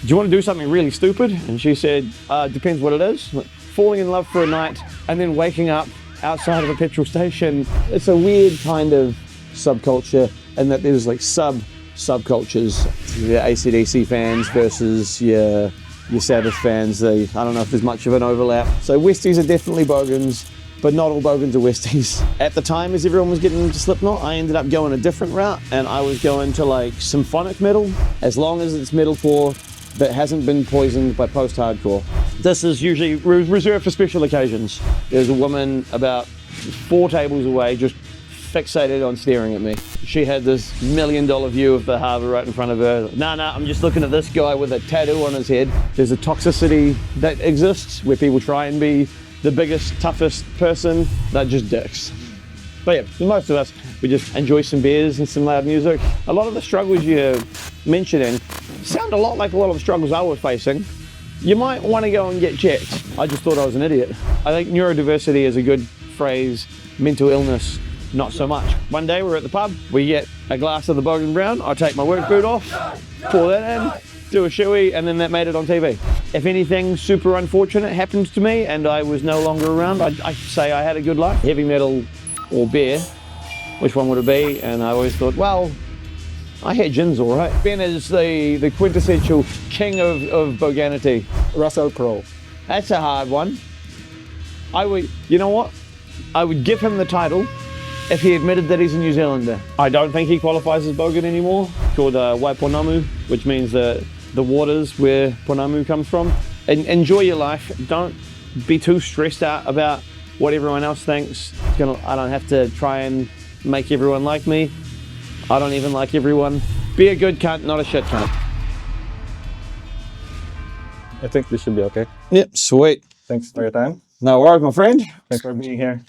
do you want to do something really stupid? And she said, depends what it is. Like, falling in love for a night and then waking up outside of a petrol station. It's a weird kind of subculture, and that there's like subcultures. The ADHD fans versus your Sabbath fans. I don't know if there's much of an overlap. So Westies are definitely Bogans, but not all Bogans are Westies. At the time, as everyone was getting into Slipknot, I ended up going a different route, and I was going to like symphonic metal, as long as it's metalcore that hasn't been poisoned by post-hardcore. This is usually reserved for special occasions. There's a woman about 4 tables away just fixated on staring at me. She had this $1 million view of the harbour right in front of her. Nah, I'm just looking at this guy with a tattoo on his head. There's a toxicity that exists where people try and be the biggest, toughest person. They're just dicks. But yeah, for most of us, we just enjoy some beers and some loud music. A lot of the struggles you're mentioning sound a lot like a lot of the struggles I was facing. You might want to go and get checked. I just thought I was an idiot. I think neurodiversity is a good phrase. Mental illness, not so much. One day we're at the pub, we get a glass of the Bogan Brown, I take my work boot off, pour that in, do a shoey, and then that made it on TV. If anything super unfortunate happened to me and I was no longer around, I'd say I had a good life. Heavy metal or beer, which one would it be? And I always thought, well, I had gins all right. Ben is the quintessential king of boganity. Russell Crowe. That's a hard one. You know what? I would give him the title if he admitted that he's a New Zealander. I don't think he qualifies as Bogan anymore. Called Waiponamu, which means the waters where Ponamu comes from. Enjoy your life. Don't be too stressed out about what everyone else thinks. I don't have to try and make everyone like me. I don't even like everyone. Be a good cunt, not a shit cunt. I think this should be okay. Yep, sweet. Thanks for your time. No worries, my friend. Thanks for being here.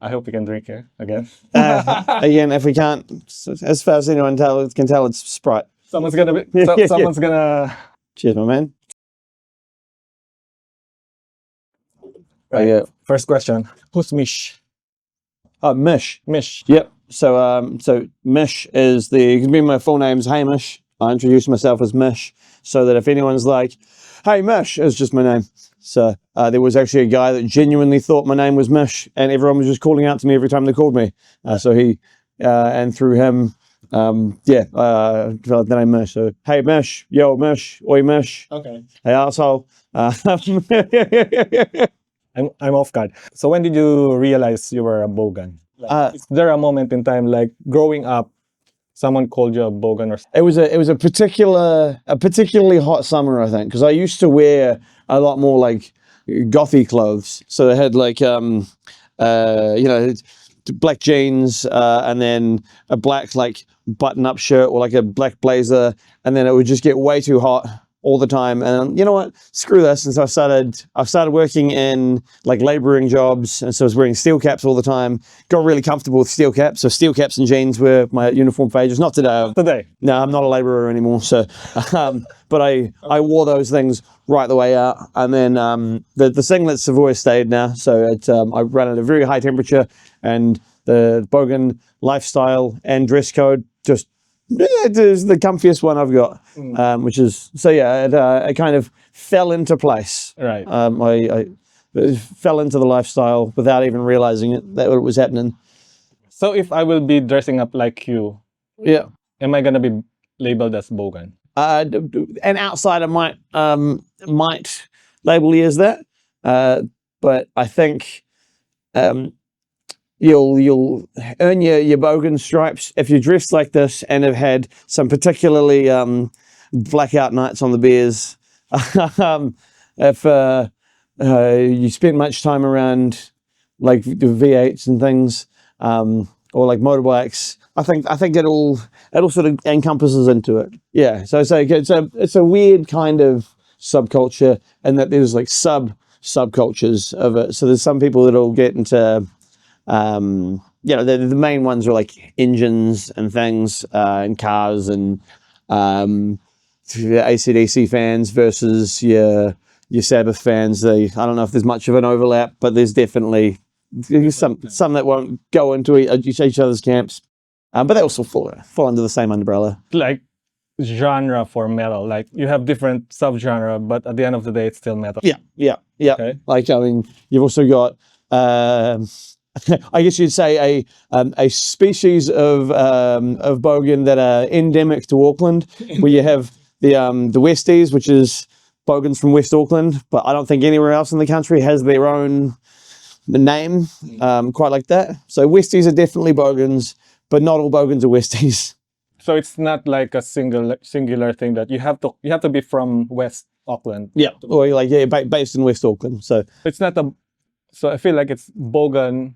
I hope we can drink here again. Again, if we can't, as far as anyone can tell, it's Sprite. Someone's gonna. Cheers, my man. Right. Yeah. First question. Who's Mish? Oh, Mish. Mish. Yep. So Mish is my full name's Hamish. I introduce myself as Mish, so that if anyone's like, "Hey, Mish," it's just my name. So there was actually a guy that genuinely thought my name was Mish, and everyone was just calling out to me every time they called me. So he, and through him, developed the name Mish. So, hey, Mish, yo, Mish, oi, Mish. Okay. Hey, asshole. I'm off guard. So when did you realize you were a Bogan? Is there a moment in time, like growing up, someone called you a Bogan or something? It was a particularly hot summer, I think, because I used to wear a lot more like gothy clothes. So they had like black jeans and then a black like button-up shirt or like a black blazer, and then it would just get way too hot all the time. And you know what? Screw this. And so I started working in like laboring jobs, and so I was wearing steel caps all the time. Got really comfortable with steel caps. So steel caps and jeans were my uniform for ages. Not today. Today? No, I'm not a laborer anymore. So, but I wore those things right the way out. And then the singlets have always stayed now. So I run at a very high temperature, and the Bogan lifestyle and dress code just it is the comfiest one I've got, which is, so yeah, it kind of fell into place. Right. I fell into the lifestyle without even realizing it, that it was happening. So if I will be dressing up like you, yeah, am I gonna be labeled as Bogan? An outsider might label you as that, but I think you'll earn your Bogan stripes if you're dressed like this and have had some particularly blackout nights on the beers. If you spend much time around like the V8s and things, or like motorbikes, I think it all sort of encompasses into it. Yeah, so it's a weird kind of subculture, and that there's like subcultures of it. So there's some people that'll get into the main ones are like engines and things, and cars, and AC/DC fans versus your Sabbath fans. I don't know if there's much of an overlap, but there's definitely some that won't go into each other's camps. But they also fall under the same umbrella. Like genre for metal? Like you have different subgenre, but at the end of the day, it's still metal. Yeah. Okay. Like, I mean, you've also got, I guess you'd say a species of bogan that are endemic to Auckland, where you have the Westies, which is bogans from West Auckland, but I don't think anywhere else in the country has their own name quite like that. So Westies are definitely bogans, but not all bogans are Westies. So it's not like a singular thing that you have to be from West Auckland. Yeah, or like based in West Auckland. So It's not a. So I feel like it's Bogan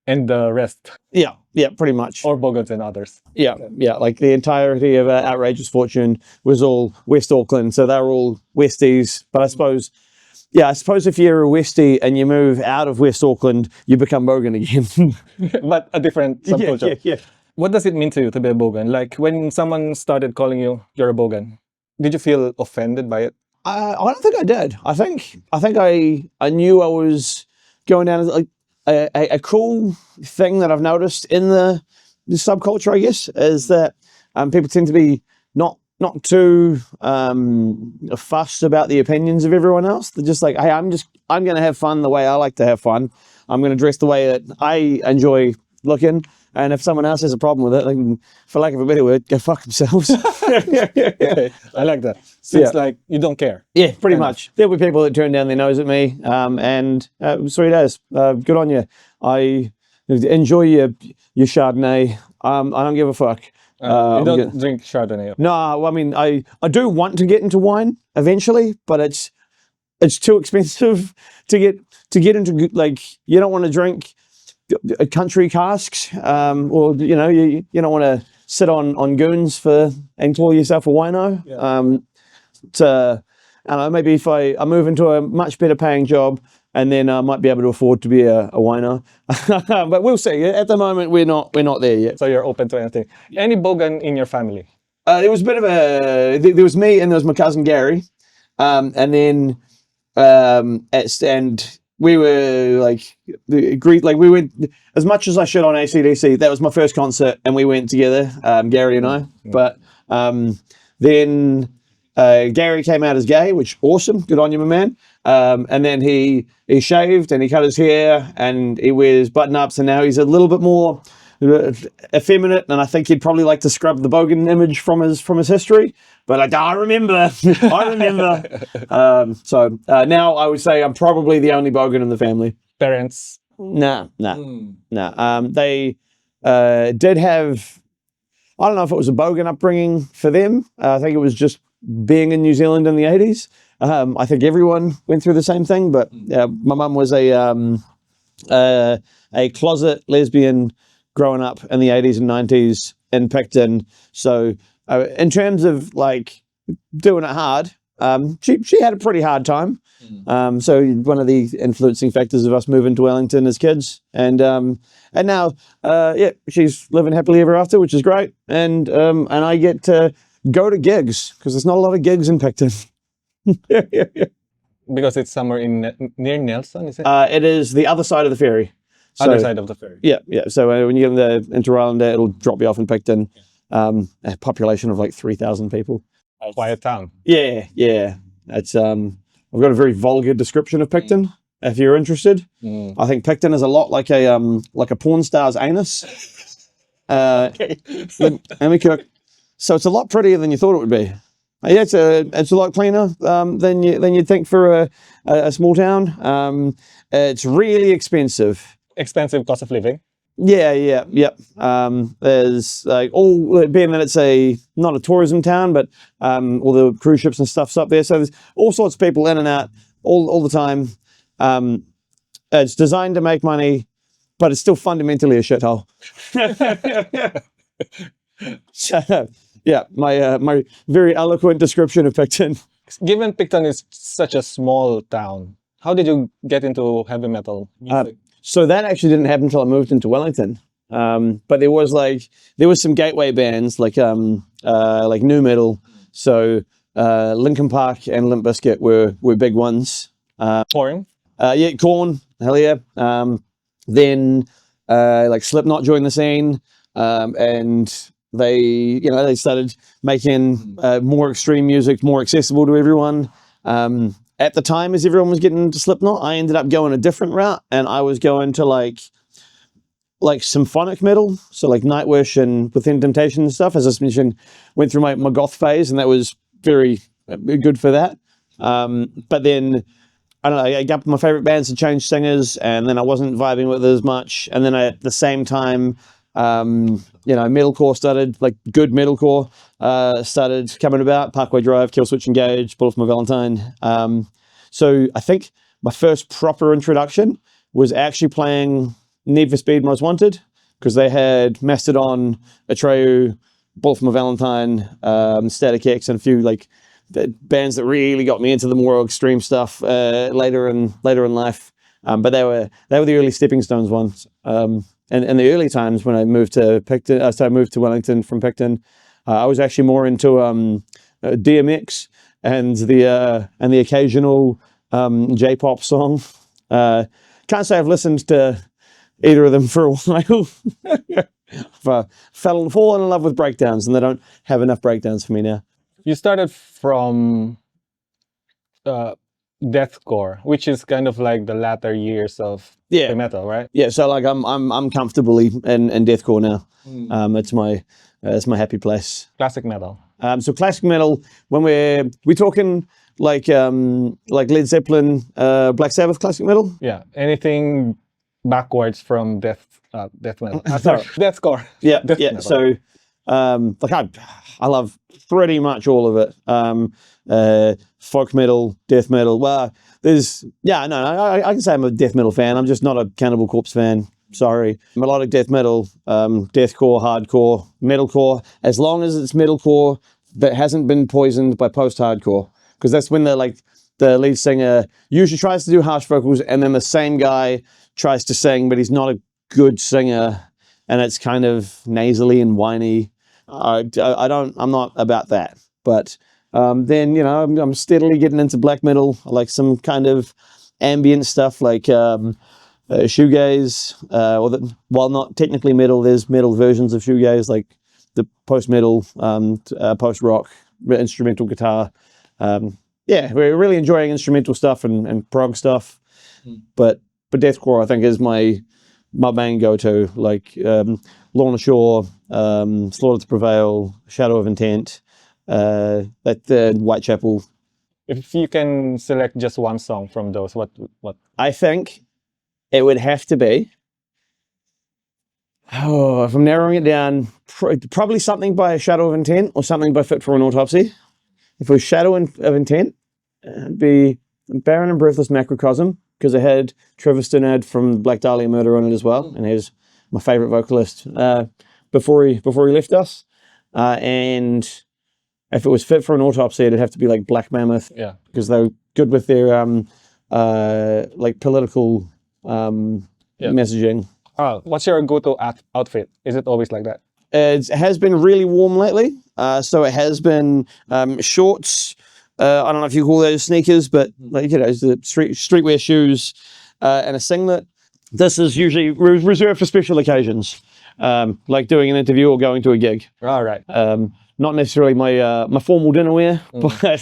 and the rest, yeah, pretty much. or Bogans and others. Yeah. Like the entirety of Outrageous Fortune was all West Auckland, so they were all Westies. But I suppose if you're a Westie and you move out of West Auckland, you become Bogan again. But a different subculture. Yeah. What does it mean to you to be a Bogan? Like when someone started calling you, you're a Bogan, did you feel offended by it? I don't think I did. I think I knew I was going down as like a cool thing that I've noticed in the subculture, I guess, is that people tend to be not too fussed about the opinions of everyone else. They're just like, hey, I'm going to have fun the way I like to have fun. I'm going to dress the way that I enjoy looking. And if someone else has a problem with it, they can, for lack of a better word, go fuck themselves. Okay, I like that. So it's like you don't care. Yeah, pretty much. There'll be people that turn down their nose at me, and sweet as. Good on you. I enjoy your Chardonnay. I don't give a fuck. You don't drink Chardonnay. No, I mean I do want to get into wine eventually, but it's too expensive to get into. Like, you don't want to drink country casks, or you don't want to sit on goons and call yourself a wino. Yeah. I don't know, maybe if I move into a much better paying job, and then I might be able to afford to be a wino. But we'll see. At the moment, we're not there yet. So you're open to anything. Any Bogan in your family? There was a bit of there was me and there was my cousin Gary, and then and we were like we went, as much as I shit on AC/DC. That was my first concert, and we went together, Gary and I. But then Gary came out as gay, which awesome, good on you, my man. And then he shaved and he cut his hair and he wears button ups, and now he's a little bit more effeminate. And I think he'd probably like to scrub the Bogan image from his history. But I remember, so now I would say I'm probably the only Bogan in the family. Parents? Nah. They did have, I don't know if it was a Bogan upbringing for them. I think it was just being in New Zealand in the 80s. I think everyone went through the same thing, but my mum was a closet lesbian growing up in the 80s and 90s in Picton. So in terms of like doing it hard, she had a pretty hard time. So one of the influencing factors of us moving to Wellington as kids, and now she's living happily ever after, which is great. And I get to go to gigs because there's not a lot of gigs in Picton. Because it's somewhere near Nelson, is it? It is the other side of the ferry. Other side of the ferry. Yeah. So when you get into Islander, it'll drop you off in Picton. A population of like 3,000 people. A quiet town. Yeah. It's I've got a very vulgar description of Picton. If you're interested, I think Picton is a lot like a porn star's anus. Okay. Let me cook. So it's a lot prettier than you thought it would be. Yeah, it's a lot cleaner than you'd think for a small town. It's really expensive. Expensive cost of living. Yeah. There's like all, being that it's not a tourism town, but all the cruise ships and stuff's up there. So there's all sorts of people in and out all the time. It's designed to make money, but it's still fundamentally a shithole. So, yeah, my very eloquent description of Picton. Given Picton is such a small town, how did you get into heavy metal music? So that actually didn't happen until I moved into Wellington. But there was some gateway bands like nu metal. So Linkin Park and Limp Bizkit were big ones. Korn? Yeah, Korn, hell yeah. Then like Slipknot joined the scene, and they started making more extreme music, more accessible to everyone. At the time, as everyone was getting into Slipknot, I ended up going a different route, and I was going to like symphonic metal, so like Nightwish and Within Temptation and stuff. As I mentioned, went through my goth phase, and that was very good for that. But then, I don't know, I got my favorite bands to change singers, and then I wasn't vibing with it as much. And then at the same time, metalcore started, like good metalcore started coming about. Parkway Drive, Killswitch Engage, Bullet for My Valentine. So I think my first proper introduction was actually playing Need for Speed Most Wanted, because they had Mastodon, Atreyu, Bullet for My Valentine, Static X, and a few like the bands that really got me into the more extreme stuff later in life. But they were the early stepping stones ones. And in the early times when I moved to Picton, so I moved to Wellington from Picton, I was actually more into DMX and the occasional J-pop song. Can't say I've listened to either of them for a while. I've fallen in love with breakdowns, and they don't have enough breakdowns for me now. You started from deathcore, which is kind of like the latter years of heavy metal, right? Yeah. So like I'm comfortably in deathcore now. It's my happy place. Classic metal. So classic metal, when we're talking like Led Zeppelin, Black Sabbath classic metal. Yeah. Anything backwards from death metal. Sorry, deathcore. Yeah. Death yeah. metal. So I love pretty much all of it. Folk metal, death metal. Well, I can say I'm a death metal fan. I'm just not a Cannibal Corpse fan. Sorry. Melodic death metal, deathcore, hardcore, metalcore. As long as it's metalcore that hasn't been poisoned by post-hardcore, because that's when the lead singer usually tries to do harsh vocals, and then the same guy tries to sing, but he's not a good singer, and it's kind of nasally and whiny. I'm not about that. But then, I'm steadily getting into black metal. I like some kind of ambient stuff like shoegaze, while not technically metal, there's metal versions of shoegaze, like the post-metal, post-rock, instrumental guitar. We're really enjoying instrumental stuff and prog stuff. But deathcore, I think, is my main go-to, like Lorna Shore, Slaughter to Prevail, Shadow of Intent, Whitechapel. If you can select just one song from those, what? I think it would have to be, if I'm narrowing it down, probably something by Shadow of Intent or something by Fit for an Autopsy. If it was Shadow of Intent, it'd be Barren and Breathless Macrocosm, because it had Trevor Stannard from Black Dahlia Murder on it as well, and he's my favorite vocalist before he left us. And if it was Fit for an Autopsy, it'd have to be like Black Mammoth, because they were good with their like political messaging. What's your go-to outfit? Is it always like that? It has been really warm lately, so it has been shorts. I don't know if you call those sneakers, but the streetwear shoes and a singlet. This is usually reserved for special occasions, like doing an interview or going to a gig. All right. Not necessarily my formal dinner wear, but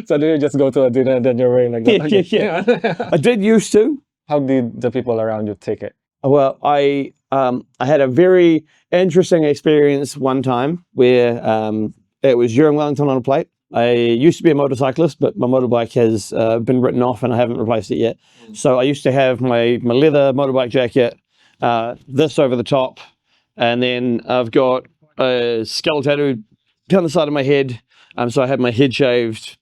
so do you just go to a dinner and then you're wearing like that? Yeah. I did used to. How did the people around you take it? Well, I had a very interesting experience one time where it was during Wellington on a plate. I used to be a motorcyclist, but my motorbike has been written off and I haven't replaced it yet. So I used to have my leather motorbike jacket, this over the top, and then I've got a skull tattoo down the side of my head. So I had my head shaved,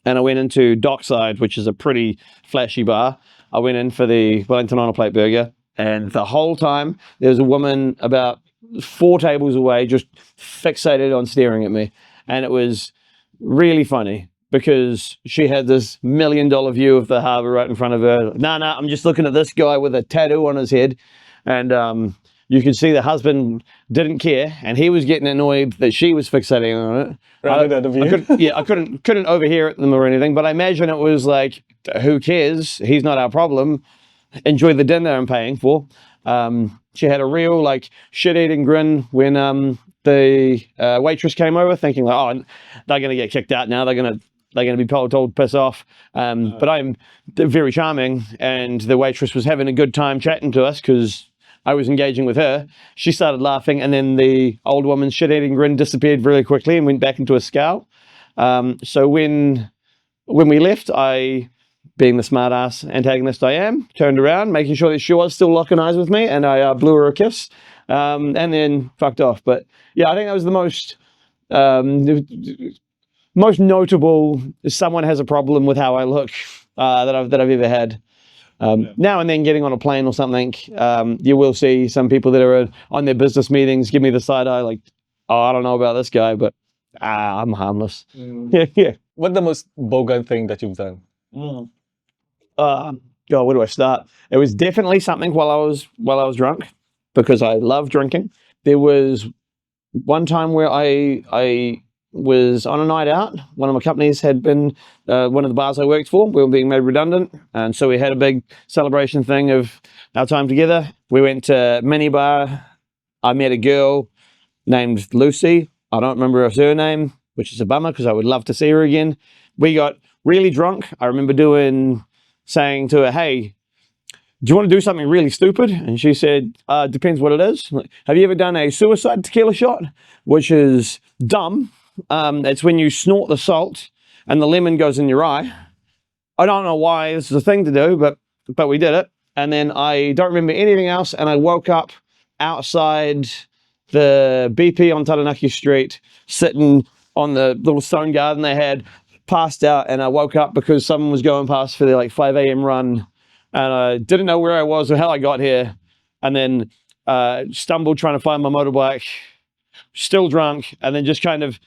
and I went into Dockside, which is a pretty flashy bar. I went in for the Wellington on a plate burger, and the whole time there was a woman about 4 tables away just fixated on staring at me. And it was really funny because she had this $1 million view of the harbour right in front of her. No, I'm just looking at this guy with a tattoo on his head. And you could see the husband didn't care, and he was getting annoyed that she was fixating on it. Rather than the view. I couldn't overhear them or anything, but I imagine it was like, who cares? He's not our problem. Enjoy the dinner I'm paying for. She had a real like shit-eating grin when the waitress came over, thinking like, oh, they're gonna get kicked out now. They're gonna be told to piss off. But I'm very charming, and the waitress was having a good time chatting to us because I was engaging with her. She started laughing, and then the old woman's shit-eating grin disappeared very quickly and went back into a scowl. So when we left, I, being the smart-ass antagonist I am, turned around, making sure that she was still locking eyes with me, and I blew her a kiss, and then fucked off. But yeah, I think that was the most notable. Someone has a problem with how I look that I've ever had. Now and then, getting on a plane or something, you will see some people that are on their business meetings give me the side eye, like, oh, I don't know about this guy, but I'm harmless. Yeah. What's the most bogan thing that you've done? God, where do I start? It was definitely something while I was drunk, because I love drinking. There was one time where I was on a night out. One of my companies had been one of the bars I worked for. We were being made redundant, and so we had a big celebration thing of our time together. We went to mini bar. I met a girl named Lucy. I don't remember her surname, which is a bummer because I would love to see her again. We got really drunk. I remember saying to her, "Hey, do you want to do something really stupid?" And she said, "Depends what it is. Have you ever done a suicide tequila shot?" Which is dumb. It's when you snort the salt and the lemon goes in your eye. I don't know why this is a thing to do, but we did it. And then I don't remember anything else. And I woke up outside the BP on Taranaki Street, sitting on the little stone garden they had, passed out. And I woke up because someone was going past for their like 5 a.m. run. And I didn't know where I was or how I got here. And then stumbled trying to find my motorbike, still drunk, and then just kind of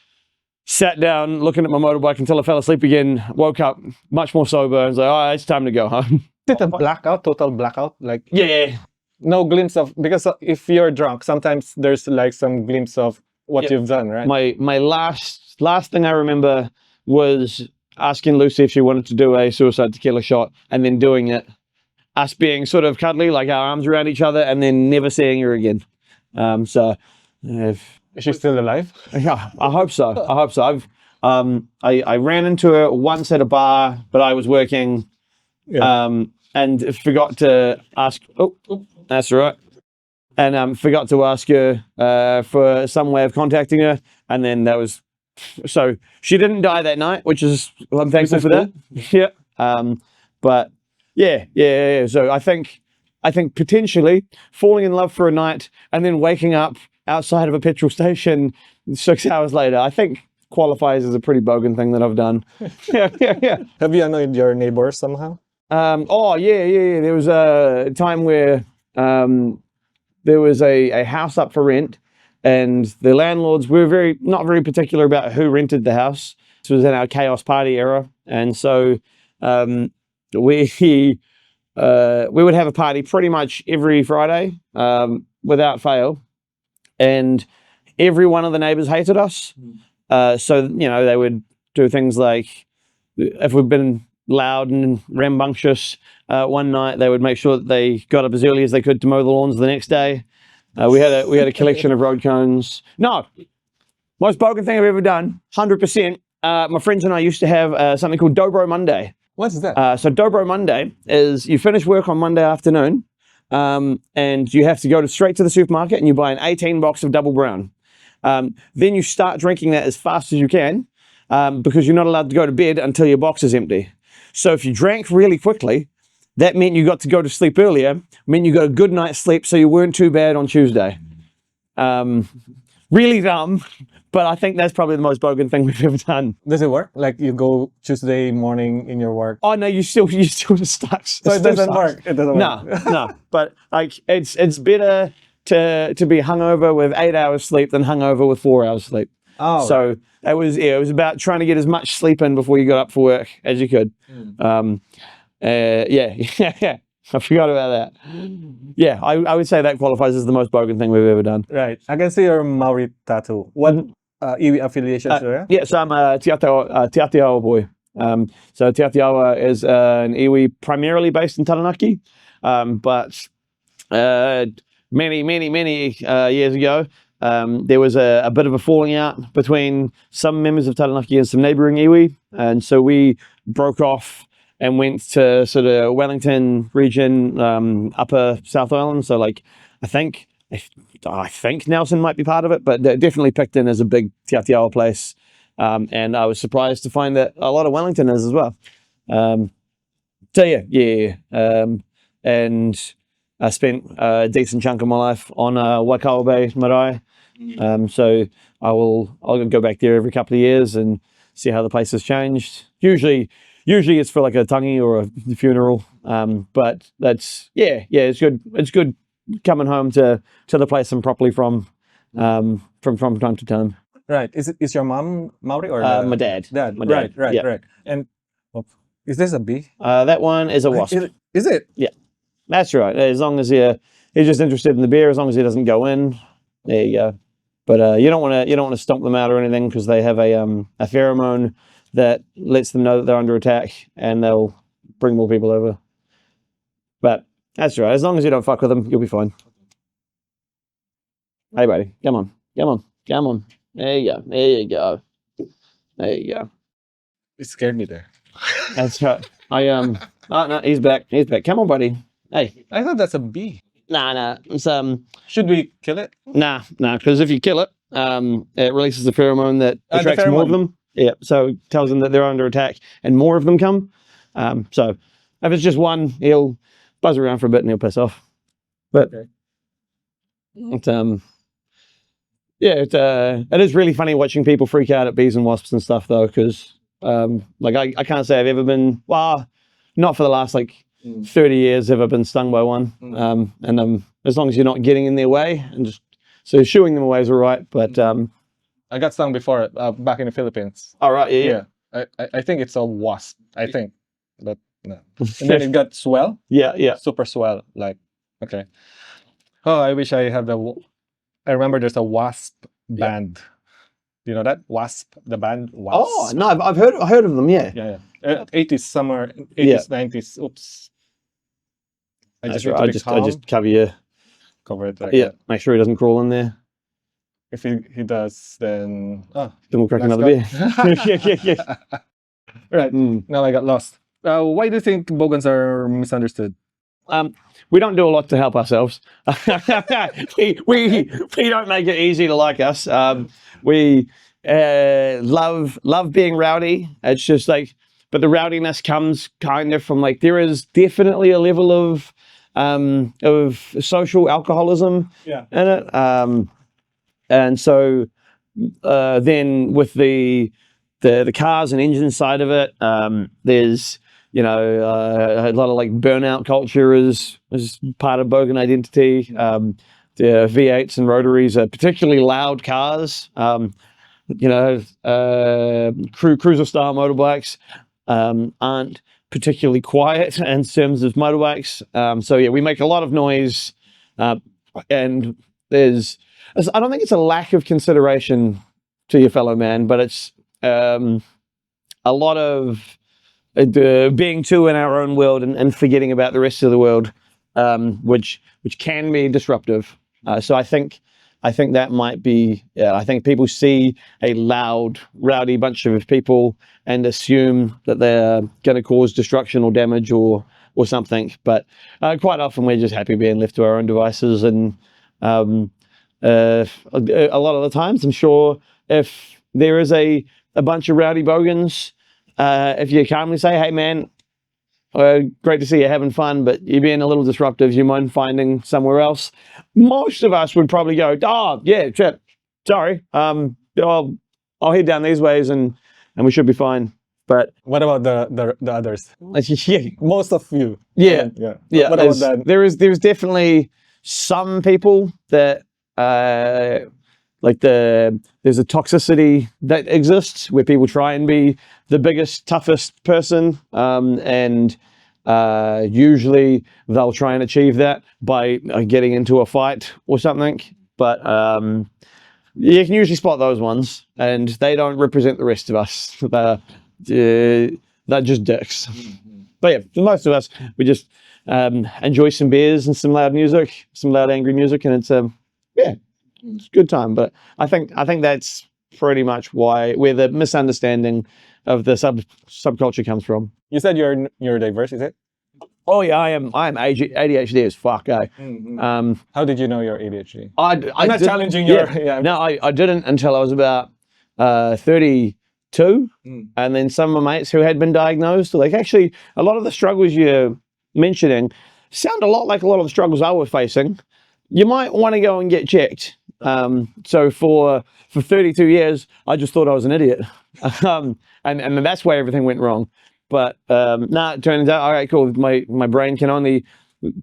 sat down looking at my motorbike until I fell asleep again, woke up much more sober, and was like, oh, it's time to go home. Is it a blackout, total blackout? Like, yeah. No glimpse of, because if you're drunk, sometimes there's like some glimpse of what you've done, right? My last thing I remember was asking Lucy if she wanted to do a suicide tequila shot, and then doing it, us being sort of cuddly, like our arms around each other, and then never seeing her again. Is she still alive? Yeah, I hope so. I hope so. I ran into her once at a bar, but I was working, and forgot to ask. Oh, that's right. And forgot to ask her for some way of contacting her, and then that was. So she didn't die that night, which is I'm thankful for that. Yeah. But yeah. So I think potentially falling in love for a night and then waking up outside of a petrol station 6 hours later, I think qualifies as a pretty bogan thing that I've done. Yeah. Have you annoyed your neighbors somehow? Oh yeah. There was a time where there was a house up for rent, and the landlords were not very particular about who rented the house. This was in our chaos party era, and so we would have a party pretty much every Friday without fail. And every one of the neighbors hated us. So, they would do things like, if we've been loud and rambunctious one night, they would make sure that they got up as early as they could to mow the lawns the next day. We had a collection of road cones. No, most bogan thing I've ever done, 100%. My friends and I used to have something called Dobro Monday. What's that? So Dobro Monday is you finish work on Monday afternoon, and you have to go straight to the supermarket and you buy an 18 box of Double Brown. Then you start drinking that as fast as you can, because you're not allowed to go to bed until your box is empty. So if you drank really quickly, that meant you got to go to sleep earlier, meant you got a good night's sleep, so you weren't too bad on Tuesday. Really dumb, but I think that's probably the most bogan thing we've ever done. Does it work? Like you go Tuesday morning in your work? Oh no, you still stuck. So it doesn't work. It doesn't work. No. But like it's better to be hungover with 8 hours sleep than hungover with 4 hours sleep. Oh. So it was about trying to get as much sleep in before you got up for work as you could. Yeah. I forgot about that. Yeah, I would say that qualifies as the most bogan thing we've ever done. Right. I can see your Maori tattoo. What iwi affiliations do you have? Yeah, so I'm a Te Atiawa boy. So Te Atiawa is an iwi primarily based in Taranaki, but many years ago, there was a bit of a falling out between some members of Taranaki and some neighbouring iwi, and so we broke off and went to sort of Wellington region, upper South Island. So like, I think Nelson might be part of it, but they're definitely picked in as a big te Aotearoa place. And I was surprised to find that a lot of Wellington is as well. So yeah. And I spent a decent chunk of my life on Waikawa Bay Marae. So I'll go back there every couple of years and see how the place has changed. Usually it's for like a tangi or a funeral. But that's it's good. It's good coming home to the place I'm properly from time to time. Right. Is your mom Maori or my dad? Dad. My dad. Right. And is this a bee? That one is a wasp. Is it? Yeah. That's right. As long as he's just interested in the beer, as long as he doesn't go in, there you go. But you don't want to stomp them out or anything, because they have a pheromone that lets them know that they're under attack, and they'll bring more people over. But that's right. As long as you don't fuck with them, you'll be fine. Hey, buddy, come on. There you go. It scared me there. That's right. Oh no, he's back. Come on, buddy. Hey. I thought that's a bee. Nah. It's Should we kill it? Nah, because if you kill it, it releases a pheromone that attracts more of them. Yeah, so it tells them that they're under attack and more of them come. So if it's just one, he'll buzz around for a bit and he'll piss off. But it is really funny watching people freak out at bees and wasps and stuff, though, because like I can't say I've ever been, not for the last like 30 years have I been stung by one. And as long as you're not getting in their way, and just so shooing them away is all right. But I got stung before back in the Philippines. All right, yeah. I think it's a wasp. I think, but no. And then it got swell. Yeah. Super swell. Like, okay. Oh, I wish I had I remember there's a wasp band. You know that wasp, the band Wasp. Oh no, I've heard of them. Yeah. 80s summer, 80s, 90s. Oops. I just cover it. Like that. Make sure he doesn't crawl in there. If he does, then we'll crack another beer. Yeah. Right. Now I got lost. Why do you think Bogans are misunderstood? We don't do a lot to help ourselves. we don't make it easy to like us. We love being rowdy. It's just like, but the rowdiness comes kind of from like, there is definitely a level of social alcoholism in it. And so then with the cars and engine side of it, there's a lot of like burnout culture is part of Bogan identity. The V8s and rotaries are particularly loud cars. Cruiser style motorbikes aren't particularly quiet in terms of motorbikes. So we make a lot of noise, and I don't think it's a lack of consideration to your fellow man, but it's a lot of being too in our own world and forgetting about the rest of the world, which can be disruptive. So I think that might be. I think people see a loud, rowdy bunch of people and assume that they're going to cause destruction or damage or something. But quite often we're just happy being left to our own devices. And a lot of the times, I'm sure if there is a bunch of rowdy bogans, if you calmly say, "Hey man, great to see you having fun, but you're being a little disruptive. You mind finding somewhere else?" Most of us would probably go, "Oh yeah, shit, sorry. I'll head down these ways and we should be fine." But what about the others? Most of you. Yeah. What about that? There's definitely some people that there's a toxicity that exists where people try and be the biggest, toughest person, and usually they'll try and achieve that by getting into a fight or something. But you can usually spot those ones, and they don't represent the rest of us. They're just dicks. But yeah, for most of us, we just enjoy some beers and some loud music, some loud angry music, and it's yeah, it's a good time. But I think that's pretty much where the misunderstanding of the subculture comes from. You said you're neurodiverse, is it? Oh yeah, I am ADHD as fuck. How did you know you're ADHD? I'm not challenging your. Yeah. No, I didn't until I was about 32, and then some of my mates who had been diagnosed, like actually a lot of the struggles you're mentioning sound a lot like a lot of the struggles I was facing. You might want to go and get checked. So for 32 years, I just thought I was an idiot, and that's why everything went wrong. But it turns out, all right, cool. My brain can only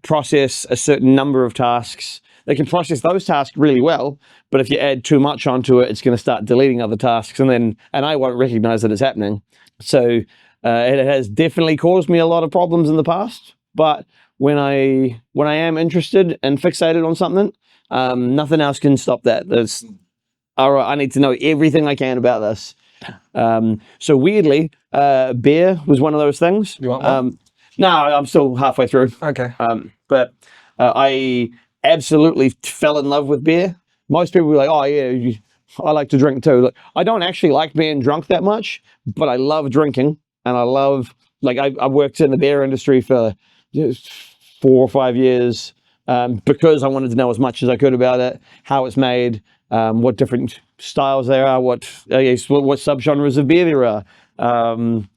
process a certain number of tasks. They can process those tasks really well, but if you add too much onto it, it's going to start deleting other tasks, and I won't recognize that it's happening. So it has definitely caused me a lot of problems in the past. But when I am interested and fixated on something, nothing else can stop that. All right, I need to know everything I can about this. So weirdly, beer was one of those things. Do you want one? No, I'm still halfway through. Okay. But I absolutely fell in love with beer. Most people were like, "Oh yeah, I like to drink too." Like, I don't actually like being drunk that much, but I love drinking, and I love I worked in the beer industry for 4 or 5 years because I wanted to know as much as I could about it, how it's made, what different styles there are, what subgenres of beer there are,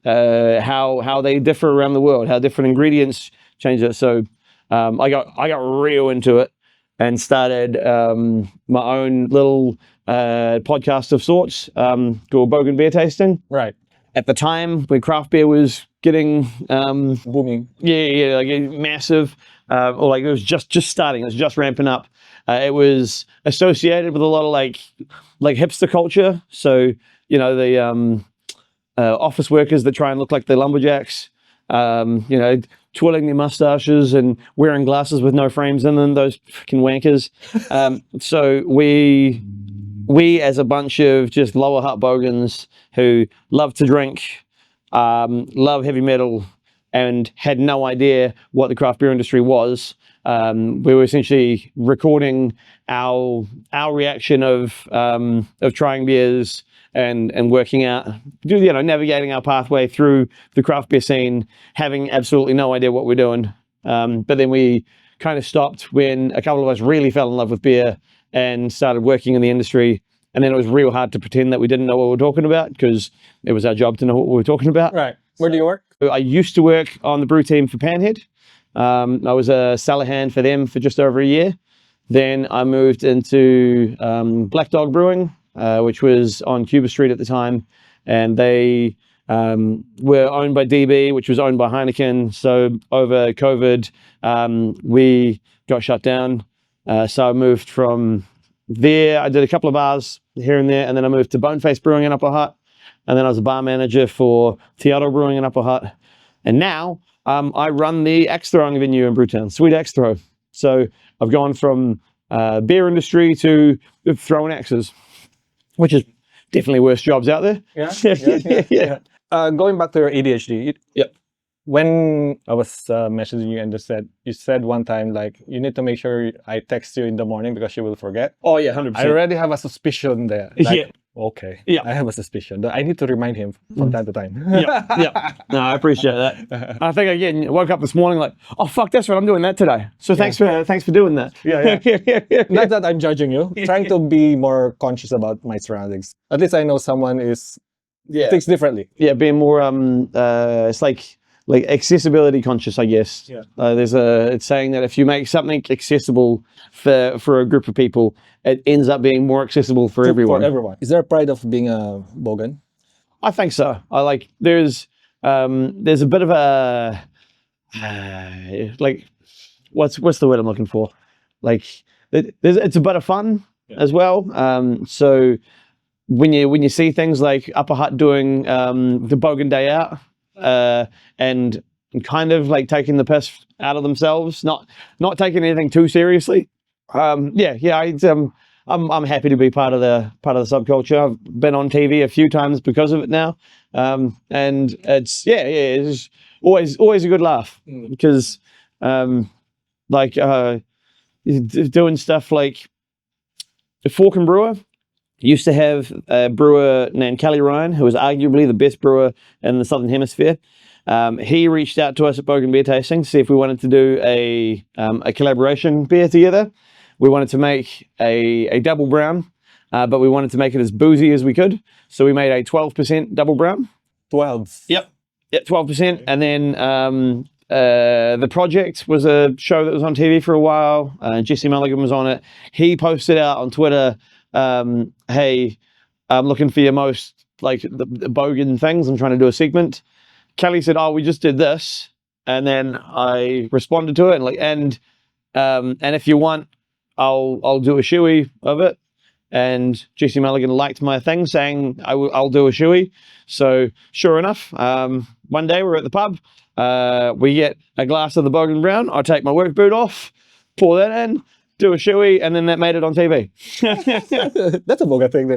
how they differ around the world, how different ingredients change it. So I got real into it and started my own little podcast of sorts called Bogan Beer Tasting. Right. At the time when craft beer was getting booming, massive, or like it was just starting, it was just ramping up. It was associated with a lot of like hipster culture. So the office workers that try and look like they're lumberjacks, twirling their mustaches and wearing glasses with no frames in them. Those fucking wankers. So we as a bunch of just lower Hutt bogans who love to drink, love heavy metal, and had no idea what the craft beer industry was. We were essentially recording our reaction of trying beers and working out, navigating our pathway through the craft beer scene, having absolutely no idea what we're doing. But then we kind of stopped when a couple of us really fell in love with beer and started working in the industry. And then it was real hard to pretend that we didn't know what we were talking about, because it was our job to know what we were talking about. Right. Where do you work? I used to work on the brew team for Panhead. I was a cellar hand for them for just over a year. Then I moved into Black Dog Brewing, which was on Cuba Street at the time. And they were owned by DB, which was owned by Heineken. So over COVID, we got shut down. So I moved from there. I did a couple of bars here and there, and then I moved to Boneface Brewing in Upper Hutt, and then I was a bar manager for Tequila Brewing in Upper Hutt, and now I run the axe throwing venue in Brewtown, Sweet Axe Throw. So I've gone from beer industry to throwing axes, which is definitely worse jobs out there. Yeah. Going back to your ADHD. Yep. When I was messaging you and you said one time, like, you need to make sure I text you in the morning because you will forget. Oh yeah, 100%. I already have a suspicion there. Like, yeah. Okay. Yeah. I have a suspicion. I need to remind him from time to time. Yeah. No, I appreciate that. I think again, woke up this morning like, oh fuck, that's right, I'm doing that today. So thanks for doing that. Yeah. Not that I'm judging you. Trying to be more conscious about my surroundings. At least I know someone thinks differently. Yeah, being more it's like accessibility conscious, I guess. Yeah. It's saying that if you make something accessible for a group of people, it ends up being more accessible for everyone. For everyone. Is there a pride of being a Bogan? I think so. There's a bit of a what's the word I'm looking for? It's a bit of fun as well. So when you see things like Upper Hutt doing the Bogan Day Out, and kind of like taking the piss out of themselves, not taking anything too seriously. I'm I'm happy to be part of the subculture. I've been on TV a few times because of it now, and it's always a good laugh because like doing stuff like Fork and Brewer used to have a brewer named Kelly Ryan, who was arguably the best brewer in the Southern Hemisphere. He reached out to us at Bogan Beer Tasting to see if we wanted to do a collaboration beer together. We wanted to make a double brown, but we wanted to make it as boozy as we could. So we made a 12% double brown. 12. Yep, 12%. And then the Project was a show that was on TV for a while. Jesse Mulligan was on it. He posted out on Twitter, hey, I'm looking for your most like the Bogan things. I'm trying to do a segment. Kelly said, oh, we just did this. And then I responded to it and if you want, I'll do a shoey of it. And Jesse Mulligan liked my thing saying I'll do a shoey. So sure enough, one day we're at the pub, we get a glass of the Bogan Brown. I take my work boot off, pour that in, do a shoey, and then that made it on TV. That's a Bogan thing.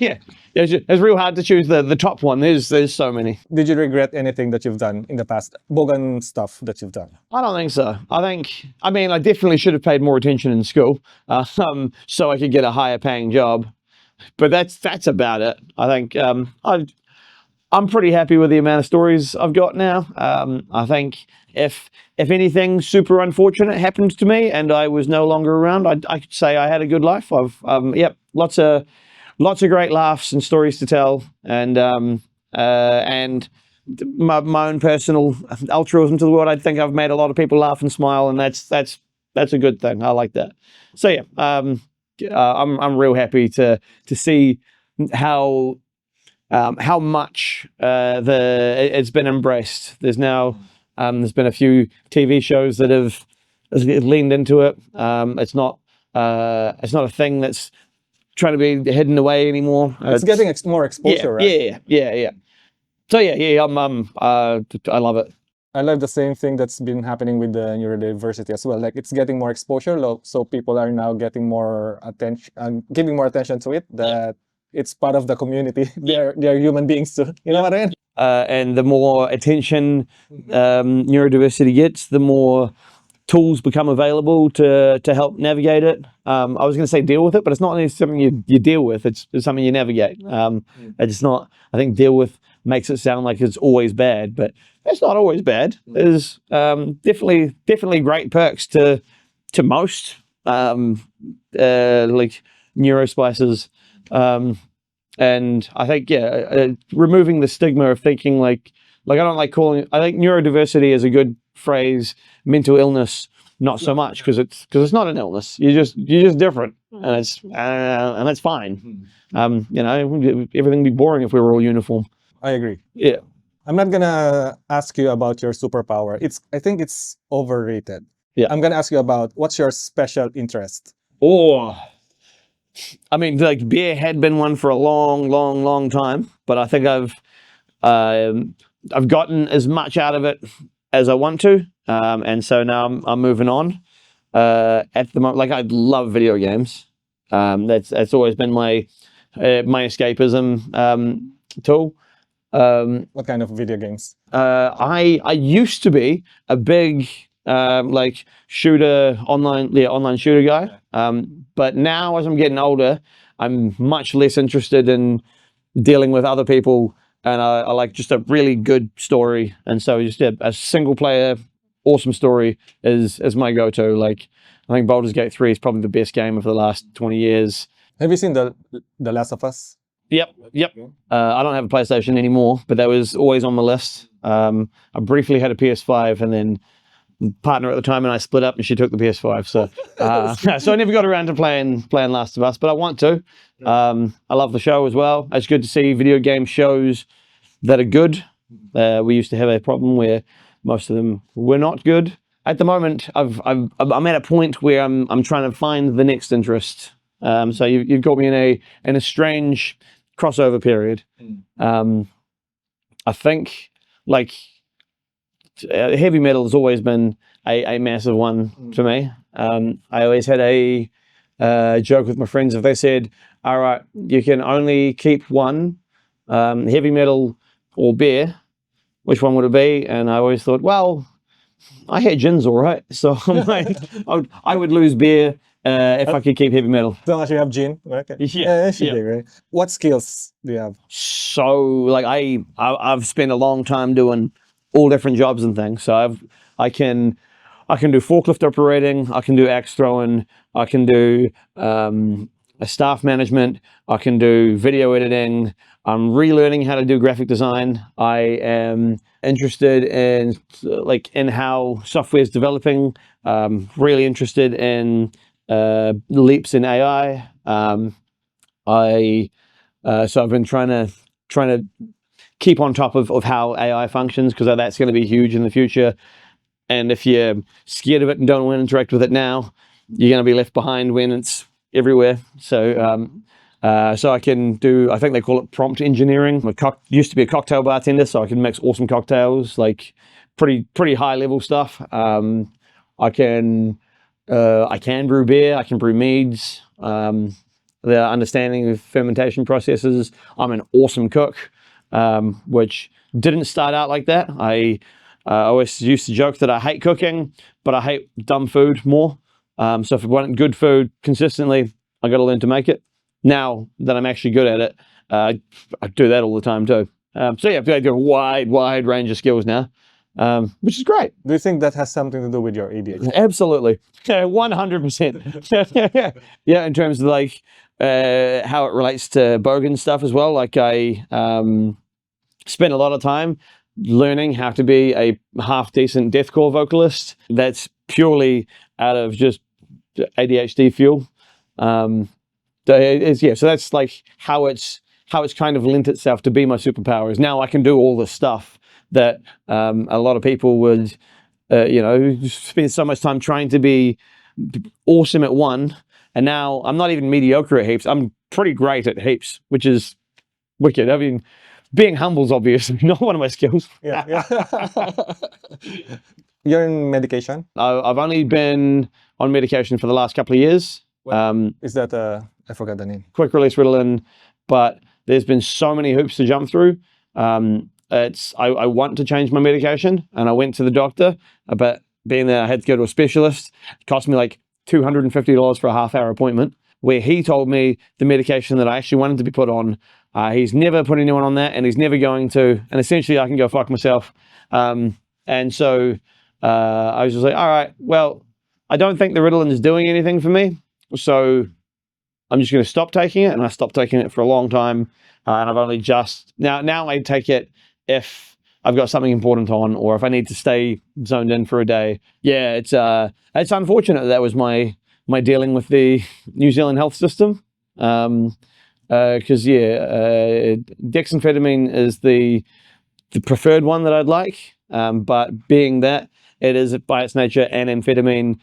Yeah. It's real hard to choose the top one. There's so many. Did you regret anything that you've done in the past? Bogan stuff that you've done? I don't think so. I mean, I definitely should have paid more attention in school, so I could get a higher paying job. But that's about it. I think I'm pretty happy with the amount of stories I've got now. I think if anything super unfortunate happened to me and I was no longer around, I could say I had a good life. I've lots of great laughs and stories to tell, and my own personal altruism to the world. I think I've made a lot of people laugh and smile, and that's a good thing. I like that. So yeah, I'm real happy to see how much it's been embraced. There's now there's been a few TV shows that have leaned into it. It's not a thing that's trying to be hidden away anymore. It's getting more exposure, right? Yeah. So yeah, I love it. I love the same thing that's been happening with the neurodiversity as well. Like it's getting more exposure, so people are now getting more attention, giving more attention to it. That it's part of the community. They're human beings too. You know what I mean? And the more attention neurodiversity gets, the more tools become available to help navigate it. I was going to say deal with it, but it's not really something you deal with. It's something you navigate. It's not. I think deal with makes it sound like it's always bad, but it's not always bad. There's definitely great perks to most like neurospices. And I think removing the stigma of thinking like I don't like calling it. I think neurodiversity is a good phrase. Mental illness, not so much, because it's not an illness. You're just different, and it's fine. Everything would be boring if we were all uniform. I agree. Yeah. I'm not gonna ask you about your superpower. I think it's overrated. Yeah. I'm gonna ask you about what's your special interest. Oh, I mean, like beer had been one for a long time, but I think I've gotten as much out of it as I want to, and so now I'm moving on. At the moment, like I love video games. That's always been my escapism tool. What kind of video games? I used to be a big like online shooter guy. But now as I'm getting older, I'm much less interested in dealing with other people, and I like just a really good story. And so just a single player, awesome story is my go-to. Like I think Baldur's Gate 3 is probably the best game of the last 20 years. Have you seen the Last of Us? Yep. I don't have a PlayStation anymore, but that was always on my list. I briefly had a PS5, and then partner at the time and I split up, and she took the PS5. So so I never got around to playing Last of Us, but I want to. I love the show as well. It's good to see video game shows that are good. We used to have a problem where most of them were not good. At the moment, I'm at a point where I'm trying to find the next interest. So you've got me in a strange crossover period. I think like heavy metal has always been a massive one for me. I always had a joke with my friends. If they said, all right, you can only keep one, heavy metal or beer, which one would it be? And I always thought, well, I had gins all right. So I'm like, I would lose beer if I could keep heavy metal. As long as you have gin, okay. Yeah, It should be, right? What skills do you have? So like I've spent a long time doing all different jobs and things. So I can do forklift operating, I can do axe throwing, I can do a staff management, I can do video editing. I'm relearning how to do graphic design. I am interested in in how software is developing. Really interested in leaps in AI. So I've been trying to keep on top of how AI functions, because that's going to be huge in the future. And if you're scared of it and don't want to interact with it now, you're going to be left behind when it's everywhere. So so I can do, I think they call it prompt engineering. Used to be a cocktail bartender, so I can mix awesome cocktails, like pretty high level stuff. I can brew beer, I can brew meads. The understanding of fermentation processes. I'm an awesome cook, which didn't start out like that. I always used to joke that I hate cooking, but I hate dumb food more. So if I want good food consistently, I got to learn to make it. Now that I'm actually good at it, I do that all the time too. So yeah, I've got a wide range of skills now, which is great. Do you think that has something to do with your ADHD? Absolutely, 100%. Yeah, in terms of like how it relates to Bogan stuff as well. Like I spent a lot of time learning how to be a half decent deathcore vocalist. That's purely out of just ADHD fuel. So that's like how it's kind of lent itself to be my superpowers. Now I can do all the stuff that a lot of people would, spend so much time trying to be awesome at one, and now I'm not even mediocre at heaps. I'm pretty great at heaps, which is wicked. I mean, being humble is obviously not one of my skills. Yeah. You're in medication? I've only been on medication for the last couple of years. Is that I forgot the name. Quick release Ritalin, but there's been so many hoops to jump through. I want to change my medication, and I went to the doctor, but being that I had to go to a specialist, it cost me like $250 for a half-hour appointment, where he told me the medication that I actually wanted to be put on, he's never put anyone on that, and he's never going to, and essentially I can go fuck myself. And so I was just like, all right, well, I don't think the Ritalin is doing anything for me, so I'm just going to stop taking it. And I stopped taking it for a long time, and I've only just now I take it if I've got something important on, or if I need to stay zoned in for a day. Yeah, it's unfortunate that was my dealing with the New Zealand health system, because dexamphetamine is the preferred one that I'd like, but being that it is by its nature an amphetamine,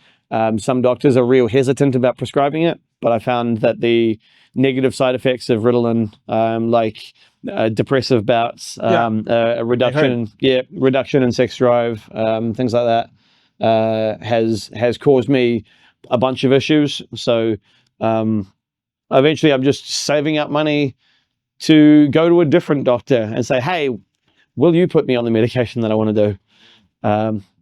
some doctors are real hesitant about prescribing it. But I found that the negative side effects of Ritalin, like depressive bouts, reduction in sex drive, things like that, has caused me a bunch of issues. So eventually, I'm just saving up money to go to a different doctor and say, "Hey, will you put me on the medication that I want to do?"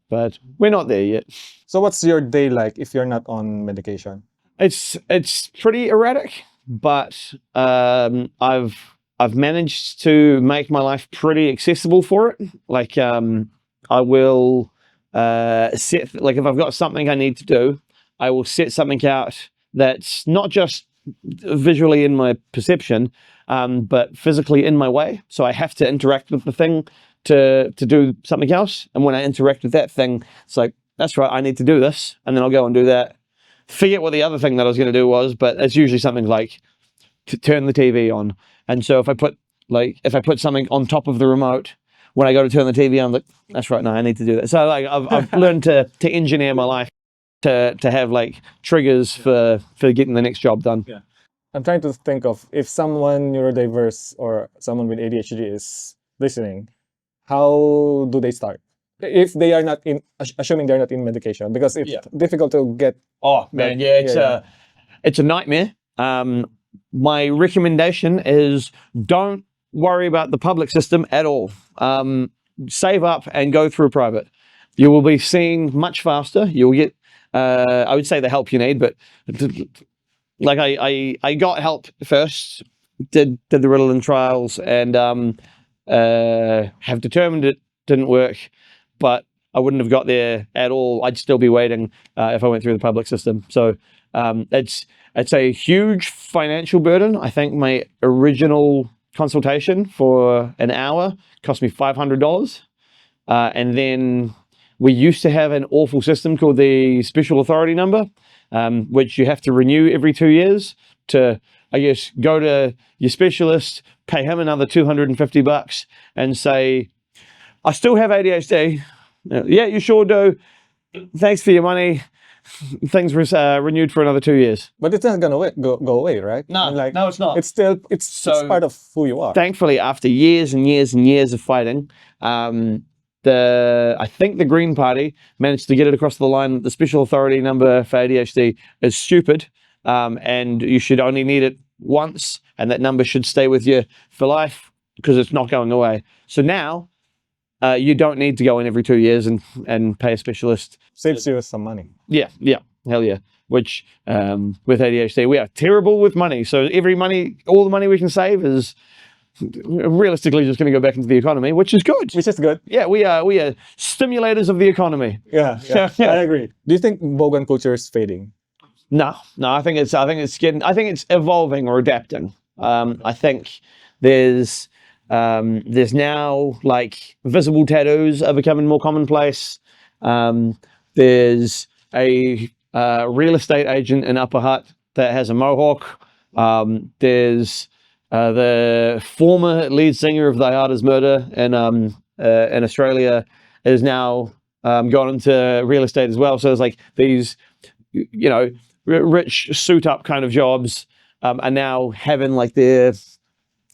But we're not there yet. So what's your day like if you're not on medication? It's pretty erratic, but I've managed to make my life pretty accessible for it. Like I will set, like if I've got something I need to do, I will set something out that's not just visually in my perception, but physically in my way. So I have to interact with the thing to do something else. And when I interact with that thing, it's like, that's right, I need to do this, and then I'll go and do that. Forget what the other thing that I was going to do was, but it's usually something like to turn the TV on. And so if I put something on top of the remote, when I go to turn the TV on, I'm like, that's right, no, I need to do that. So like I've learned to engineer my life to have like triggers for getting the next job done. Yeah. I'm trying to think of if someone neurodiverse or someone with ADHD is listening, how do they start? If they are not assuming they're not in medication, because it's difficult to get. Oh man, yeah, It's a nightmare. My recommendation is don't worry about the public system at all. Save up and go through private. You will be seen much faster. You'll get, I would say, the help you need, but like I got help first, did the Ritalin trials, and have determined it didn't work, but I wouldn't have got there at all. I'd still be waiting if I went through the public system. So it's a huge financial burden. I think my original consultation for an hour cost me $500, and then we used to have an awful system called the special authority number, which you have to renew every 2 years to, I guess, go to your specialist, pay him another $250 and say, I still have ADHD. Yeah, you sure do. Thanks for your money. Things were renewed for another 2 years. But it's not gonna go away, right? No, no, it's not. It's still it's part of who you are. Thankfully, after years and years and years of fighting, I think the Green Party managed to get it across the line that the special authority number for ADHD is stupid, and you should only need it once, and that number should stay with you for life because it's not going away. So now you don't need to go in every 2 years and pay a specialist. Saves you some money. Yeah, hell yeah. Which with ADHD, we are terrible with money. So all the money we can save is realistically just going to go back into the economy, which is good. Which is good. Yeah, we are stimulators of the economy. Yeah. I agree. Do you think Bogan culture is fading? No, I think it's evolving or adapting. I think there's now like visible tattoos are becoming more commonplace. There's a real estate agent in Upper Hutt that has a mohawk. There's the former lead singer of the Artist Murder in Australia is now gone into real estate as well. So there's like these, rich suit up kind of jobs are now having like their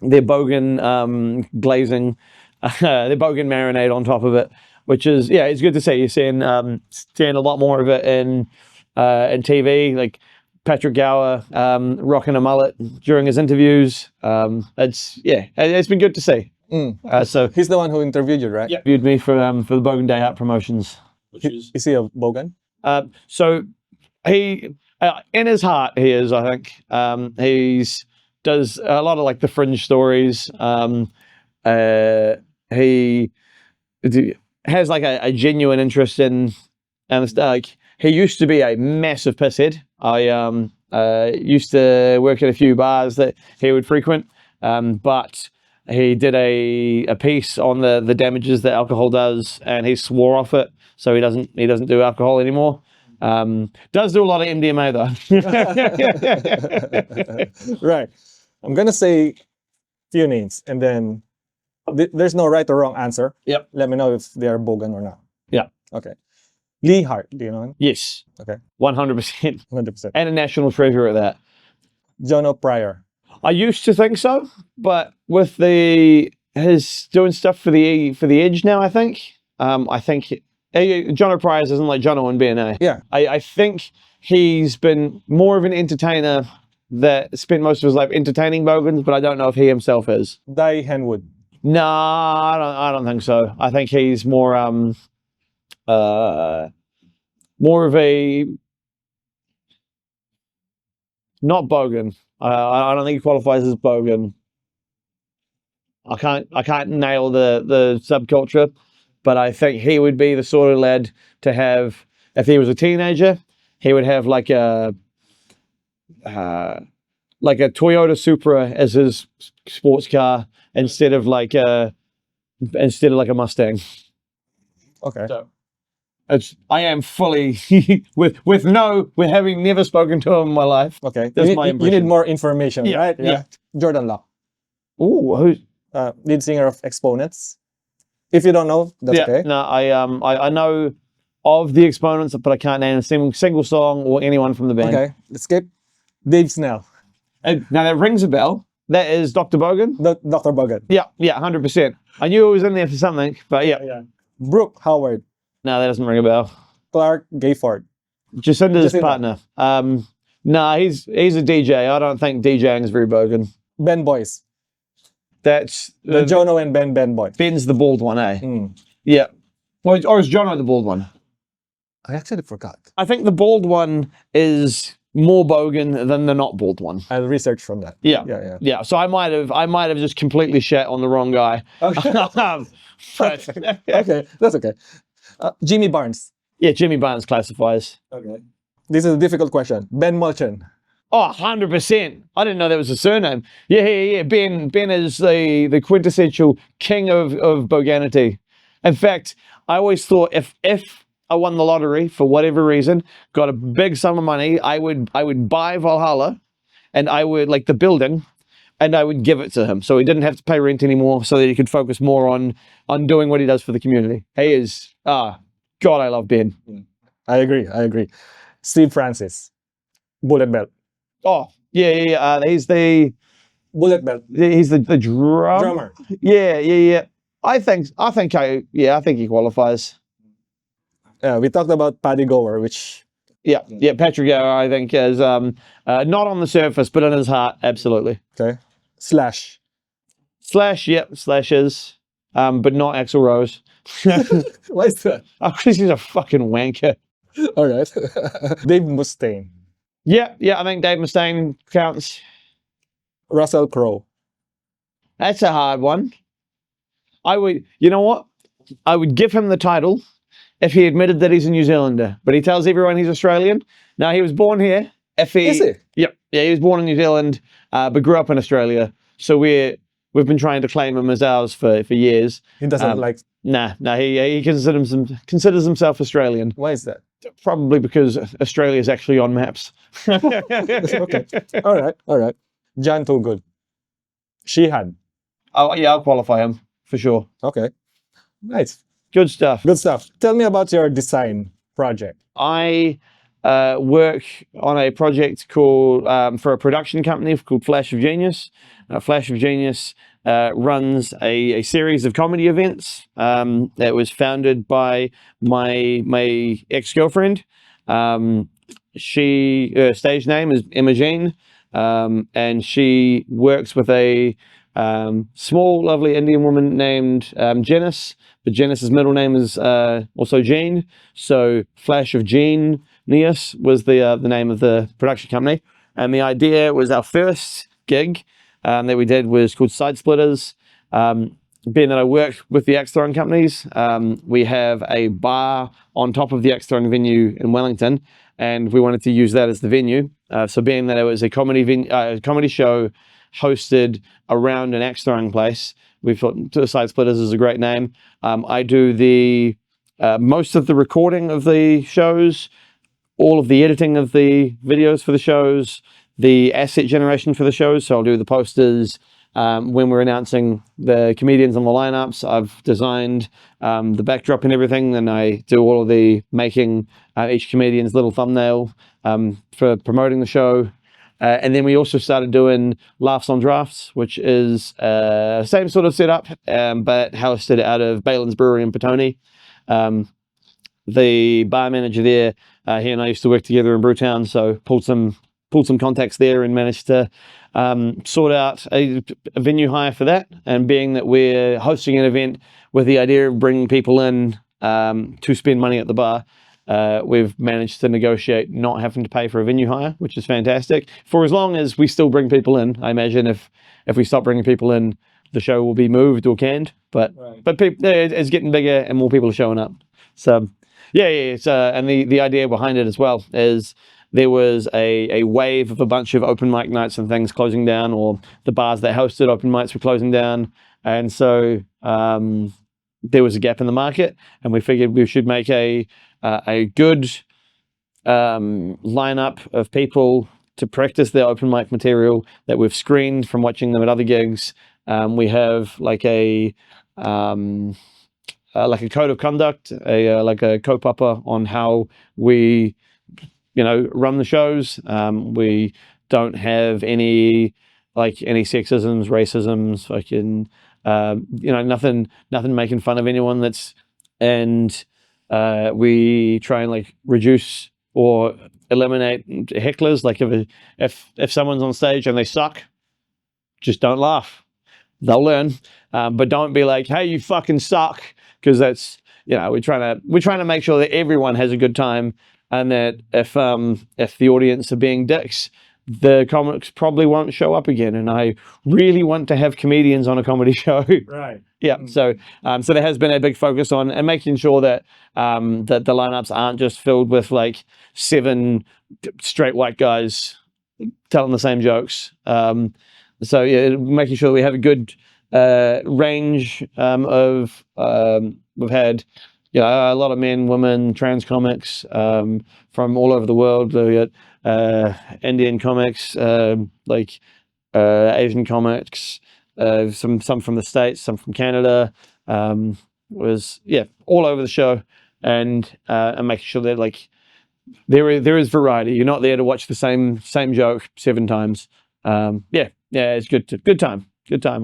Bogan glazing, their Bogan marinade on top of it, which is, it's good to see. You're seeing a lot more of it in TV, like Patrick Gower rocking a mullet during his interviews. It's been good to see. So he's the one who interviewed you, right? Yeah, interviewed me for the Bogan Day Out promotions. Is he a Bogan? So he, in his heart, he is. I think he's does a lot of like the fringe stories. He has like a genuine interest in, and like he used to be a massive pisshead. I used to work at a few bars that he would frequent, but he did a piece on the damages that alcohol does, and he swore off it, so he doesn't do alcohol anymore. Does do a lot of MDMA though. Right. I'm gonna say few names, and then there's no right or wrong answer. Yep. Let me know if they are Bogan or not. Yeah. Okay. Lee Hart, do you know him? Yes. Okay. 100%. 100%. And a national treasure at that. Jono Pryor. I used to think so, but with his doing stuff for the Edge now, I think Jono Pryor isn't like Jono and BNA. Yeah. I think he's been more of an entertainer that spent most of his life entertaining Bogans, but I don't know if he himself is. Dai Henwood. No, I don't think so. I think he's more of a not Bogan. I don't think he qualifies as Bogan. I can't nail the subculture, but I think he would be the sort of lad to have, if he was a teenager, he would have like a Toyota Supra as his sports car instead of like a Mustang. Okay. So I am fully with having never spoken to him in my life. Okay. That's you need more information, right? Yeah. Jordan Locke. Ooh, who's lead singer of Exponents. If you don't know, that's okay. No, I know of the Exponents, but I can't name a single song or anyone from the band. Okay, let's skip. Dave Snell. Now that rings a bell. That is Dr. Bogan. Dr. Bogan. Yeah, 100%. I knew it was in there for something, but yeah. Brooke Howard. No, that doesn't ring a bell. Clark Gayford. Jacinda's partner. Nah, he's a DJ. I don't think DJing is very Bogan. Ben Boys. That's The Jono and Ben Boys. Ben's the bald one, eh? Mm. Yeah. Or is Jono the bald one? I actually forgot. I think the bald one is more Bogan than the not bald one. I'll research from that. Yeah. Yeah. So I might have just completely shat on the wrong guy. Okay. But, Okay, that's okay. Jimmy Barnes. yeah, Jimmy Barnes classifies. Okay. This is a difficult question. Ben Mulchan. Oh, 100%. I didn't know that was a surname. Yeah. Ben is the quintessential king of Boganity. In fact, I always thought if I won the lottery for whatever reason, got a big sum of money, I would buy Valhalla, and I would, like, the building, and I would give it to him so he didn't have to pay rent anymore, so that he could focus more on doing what he does for the community. He is, God, I love Ben. I agree. Steve Francis. Bullet Belt. Oh, yeah. He's the Bullet Belt. the Drummer. Yeah. I think he qualifies. We talked about Paddy Gower, which... Yeah, Patrick Gower, I think, is not on the surface, but in his heart, absolutely. Okay. Slash. Slash is, but not Axl Rose. Why is that? Oh, because he's a fucking wanker. All right. Dave Mustaine. Yeah, I think Dave Mustaine counts. Russell Crowe. That's a hard one. You know what? I would give him the title if he admitted that he's a New Zealander, but he tells everyone he's Australian. Now, he was born here. Is he? Yep. Yeah, he was born in New Zealand, but grew up in Australia. So we've been trying to claim him as ours for years. He doesn't like... Nah, he considers himself Australian. Why is that? Probably because Australia is actually on maps. Okay. All right. John Toogood. Sheehan. Oh, yeah, I'll qualify him for sure. Okay. Nice. Good stuff. Tell me about your design project. I work on a project called for a production company called Flash of Genius. Flash of Genius runs a series of comedy events that was founded by my ex-girlfriend. Her stage name is Emma Jean, and she works with a small, lovely Indian woman named Janice. But Janice's middle name is also Jean. So Flash of Genius was the name of the production company. And the idea was our first gig that we did was called Side Splitters. Being that I work with the Axe Throwing companies, we have a bar on top of the Axe Throwing venue in Wellington, and we wanted to use that as the venue. So being that it was a comedy show hosted around an axe throwing place, we thought Side Splitters is a great name. I do the most of the recording of the shows, all of the editing of the videos for the shows, the asset generation for the shows. So I'll do the posters when we're announcing the comedians on the lineups. I've designed the backdrop and everything. Then I do all of the making each comedian's little thumbnail for promoting the show. And then we also started doing Laughs on Drafts, which is same sort of setup, but hosted out of Balin's Brewery in Petone. The bar manager there, he and I used to work together in Brewtown, so pulled some contacts there and managed to sort out a venue hire for that. And being that we're hosting an event with the idea of bringing people in to spend money at the bar, we've managed to negotiate not having to pay for a venue hire, which is fantastic. For as long as we still bring people in. I imagine if we stop bringing people in, the show will be moved or canned. But it's getting bigger and more people are showing up. So yeah. It's, and the idea behind it as well is there was a wave of a bunch of open mic nights and things closing down, or the bars that hosted open mics were closing down, and so there was a gap in the market, and we figured we should make a good lineup of people to practice their open mic material that we've screened from watching them at other gigs. We have like a code of conduct, like a kaupapa on how we run the shows. We don't have any sexisms, racisms, fucking nothing making fun of anyone. We try and reduce or eliminate hecklers. Like if someone's on stage and they suck, just don't laugh. They'll learn, but don't be like, "Hey, you fucking suck," because that's, we're trying to make sure that everyone has a good time, and that if the audience are being dicks, the comics probably won't show up again. And I really want to have comedians on a comedy show. Right. Yeah. So there has been a big focus on and making sure that that the lineups aren't just filled with like 7 straight white guys telling the same jokes. So yeah, making sure we have a good range of. We've had a lot of men, women, trans comics from all over the world. We got Indian comics, Asian comics, some from the States, some from Canada. Was all over the show, and making sure that like there is variety. You're not there to watch the same joke 7 times. It's good time.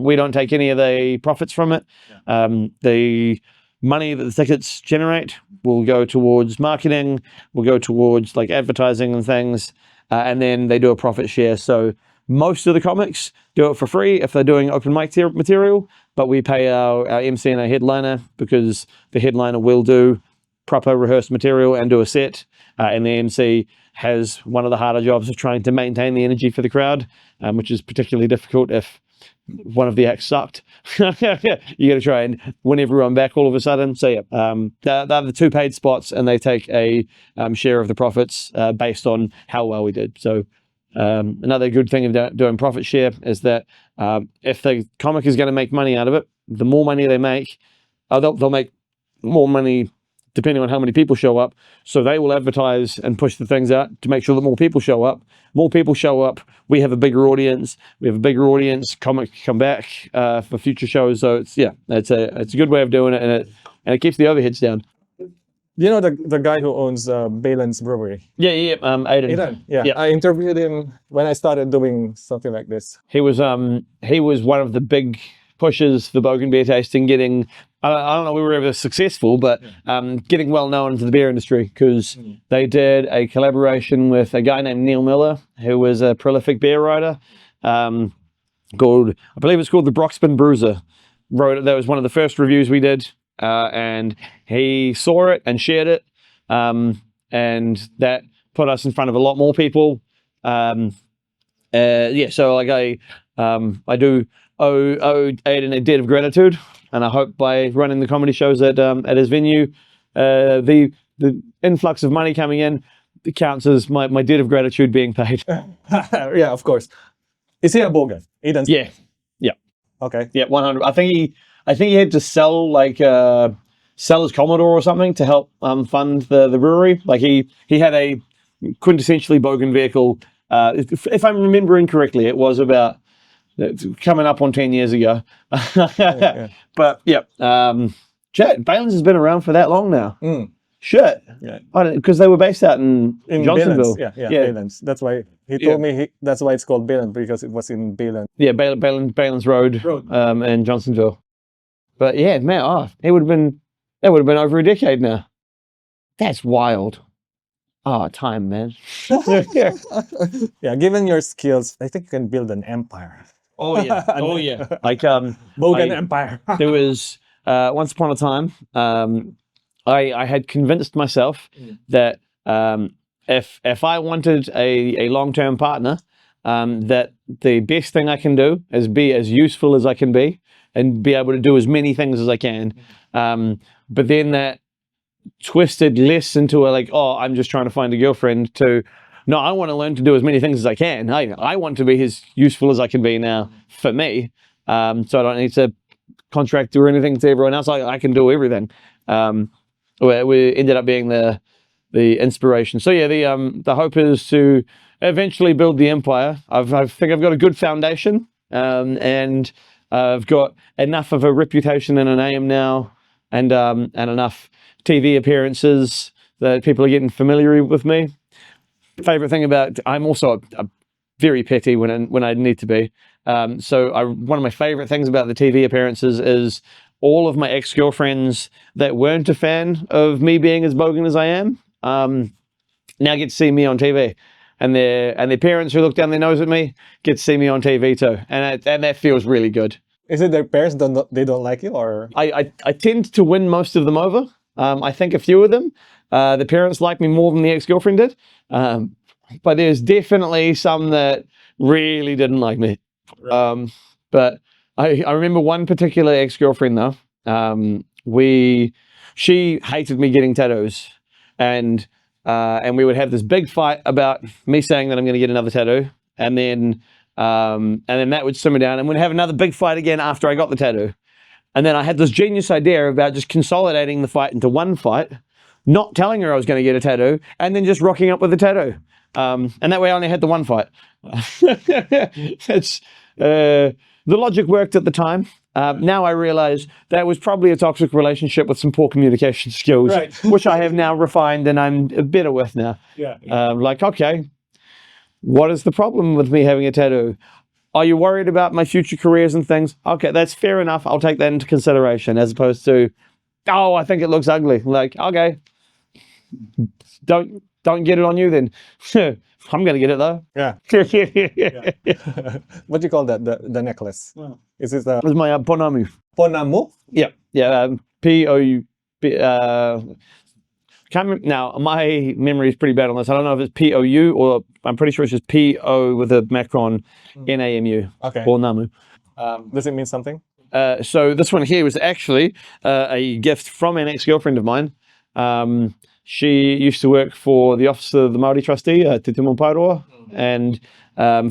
We don't take any of the profits from it. The money that the tickets generate will go towards marketing, will go towards like advertising and things, and then they do a profit share. So most of the comics do it for free if they're doing open mic material, but we pay our MC and our headliner, because the headliner will do proper rehearsed material and do a set, and the MC has one of the harder jobs of trying to maintain the energy for the crowd, which is particularly difficult if one of the acts sucked. You got to try and win everyone back all of a sudden. So they're the 2 paid spots, and they take a share of the profits based on how well we did. So another good thing of doing profit share is that if the comic is going to make money out of it, the more money they make, they'll make more money depending on how many people show up. So they will advertise and push the things out to make sure that more people show up. More people show up, we have a bigger audience. Comics come back for future shows. So it's a good way of doing it, and it keeps the overheads down. You know the guy who owns Balan's Brewery? Yeah. Aiden. Yeah. I interviewed him when I started doing something like this. He was one of the big pushes for Bogan beer tasting, getting, I don't know if we were ever successful, but getting well known into the beer industry, because they did a collaboration with a guy named Neil Miller, who was a prolific beer writer, called, I believe it's called the Broxman Bruiser. Wrote it. That was one of the first reviews we did, and he saw it and shared it, and that put us in front of a lot more people. So like I do owe Aiden a debt of gratitude, and I hope by running the comedy shows at his venue, the influx of money coming in counts as my debt of gratitude being paid. Yeah, of course. Is he a Bogan? Aiden's. Yeah. Okay. Yeah, 100. I think he had to sell his Commodore or something to help fund the brewery. Like he had a quintessentially Bogan vehicle. If I'm remembering correctly, it was about coming up on 10 years ago. Yeah. But Balan's has been around for that long now. Shit. Yeah. Because they were based out in Johnsonville. Balance. Yeah. Balance. That's why he told me that's why it's called Balance, because it was in Balance. Yeah, Balance Road. In Johnsonville. But yeah, man, that would have been over a decade now. That's wild. Time, man. Yeah, given your skills, I think you can build an empire. Oh yeah. Like Bogan Empire. There was once upon a time, I had convinced myself that if I wanted a long-term partner, that the best thing I can do is be as useful as I can be and be able to do as many things as I can. But then that twisted less into I'm just trying to find a girlfriend, to no, I want to learn to do as many things as I can. I want to be as useful as I can be now for me. So I don't need to contract or anything to everyone else. I can do everything. We ended up being the inspiration. So yeah, the hope is to eventually build the empire. I think I've got a good foundation, and I've got enough of a reputation and a name now, and enough TV appearances that people are getting familiar with me. Favorite thing about, I'm also a very petty when I need to be. So one of my favorite things about the TV appearances is all of my ex-girlfriends that weren't a fan of me being as Bogan as I am, now get to see me on TV. And their parents who look down their nose at me get to see me on TV too. And that feels really good. Is it their parents they don't like you, or? I tend to win most of them over. I think a few of them, the parents like me more than the ex-girlfriend did. But there's definitely some that really didn't like me. Right. But I remember one particular ex-girlfriend though. She hated me getting tattoos, and we would have this big fight about me saying that I'm going to get another tattoo, and then that would simmer down, and we'd have another big fight again after I got the tattoo. And then I had this genius idea about just consolidating the fight into one fight, not telling her I was going to get a tattoo, and then just rocking up with a tattoo. And that way I only had the one fight. It's the logic worked at the time. Now I realize that was probably a toxic relationship with some poor communication skills, Right. which I have now refined and I'm better with now. Yeah. Like, okay, what is the problem with me having a tattoo? Are you worried about my future careers and things? Okay, that's fair enough. I'll take that into consideration, as opposed to, oh, I think it looks ugly. Like, okay, don't get it on you then. I'm gonna get it though. Yeah. Yeah. What do you call that? The necklace? Is it This is my ponamu. Ponamu? Yeah. P-O-U. Can't remember, now, my memory is pretty bad on this. I don't know if it's P-O-U or I'm pretty sure it's just P-O with a macron, N-A-M-U. Okay. Ponamu. Does it mean something? So this one here was actually a gift from an ex-girlfriend of mine. She used to work for the Office of the Maori Trustee, Te Timo Pairoa, and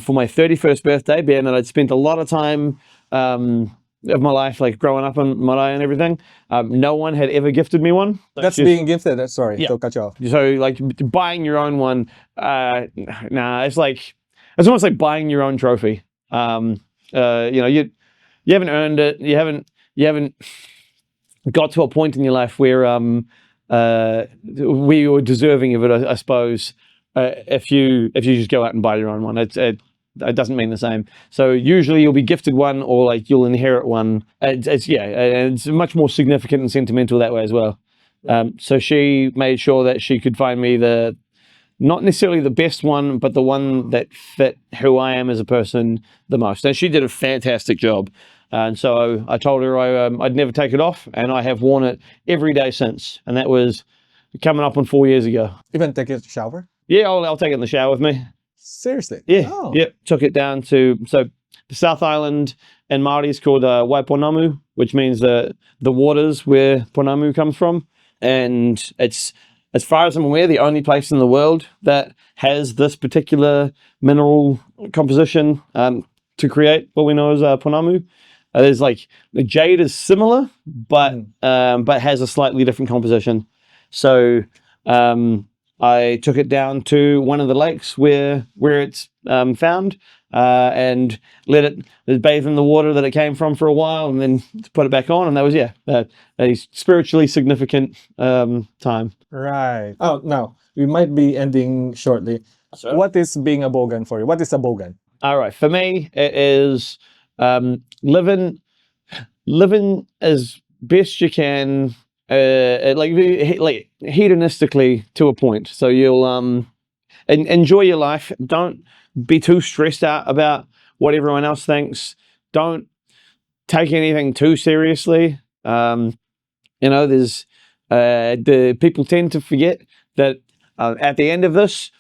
for my 31st birthday, being that I'd spent a lot of time of my life, like growing up in Marae and everything, no one had ever gifted me one. That's being gifted. Sorry, Yeah. to cut you off. So like buying your own one, nah, it's almost like buying your own trophy. You know, you haven't earned it. You haven't got to a point in your life where we were deserving of it, I suppose. If you just go out and buy your own one, it doesn't mean the same. So usually you'll be gifted one, or like you'll inherit one. It's much more significant and sentimental that way as well. So she made sure that she could find me not necessarily the best one, but the one that fit who I am as a person the most. And she did a fantastic job. And so I told her I'd never take it off, and I have worn it every day since. And that was coming up on 4 years ago. Even take a shower? Yeah, I'll take it in the shower with me. Seriously? Yeah, Oh. Yep. Took it down to, so the South Island in Maori is called Waiponamu, which means the waters where Ponamu comes from. And it's, as far as I'm aware, the only place in the world that has this particular mineral composition to create what we know as Ponamu. There's like, the jade is similar, but has a slightly different composition. So I took it down to one of the lakes where it's found, and let it bathe in the water that it came from for a while, and then put it back on, and that was a spiritually significant time. Right. Oh, now we might be ending shortly. So? What is being a Bogan for you? What is a Bogan? All right, for me it is living as best you can, like hedonistically to a point. So you'll enjoy your life. Don't be too stressed out about what everyone else thinks. Don't take anything too seriously. You know, there's the people tend to forget that at the end of this,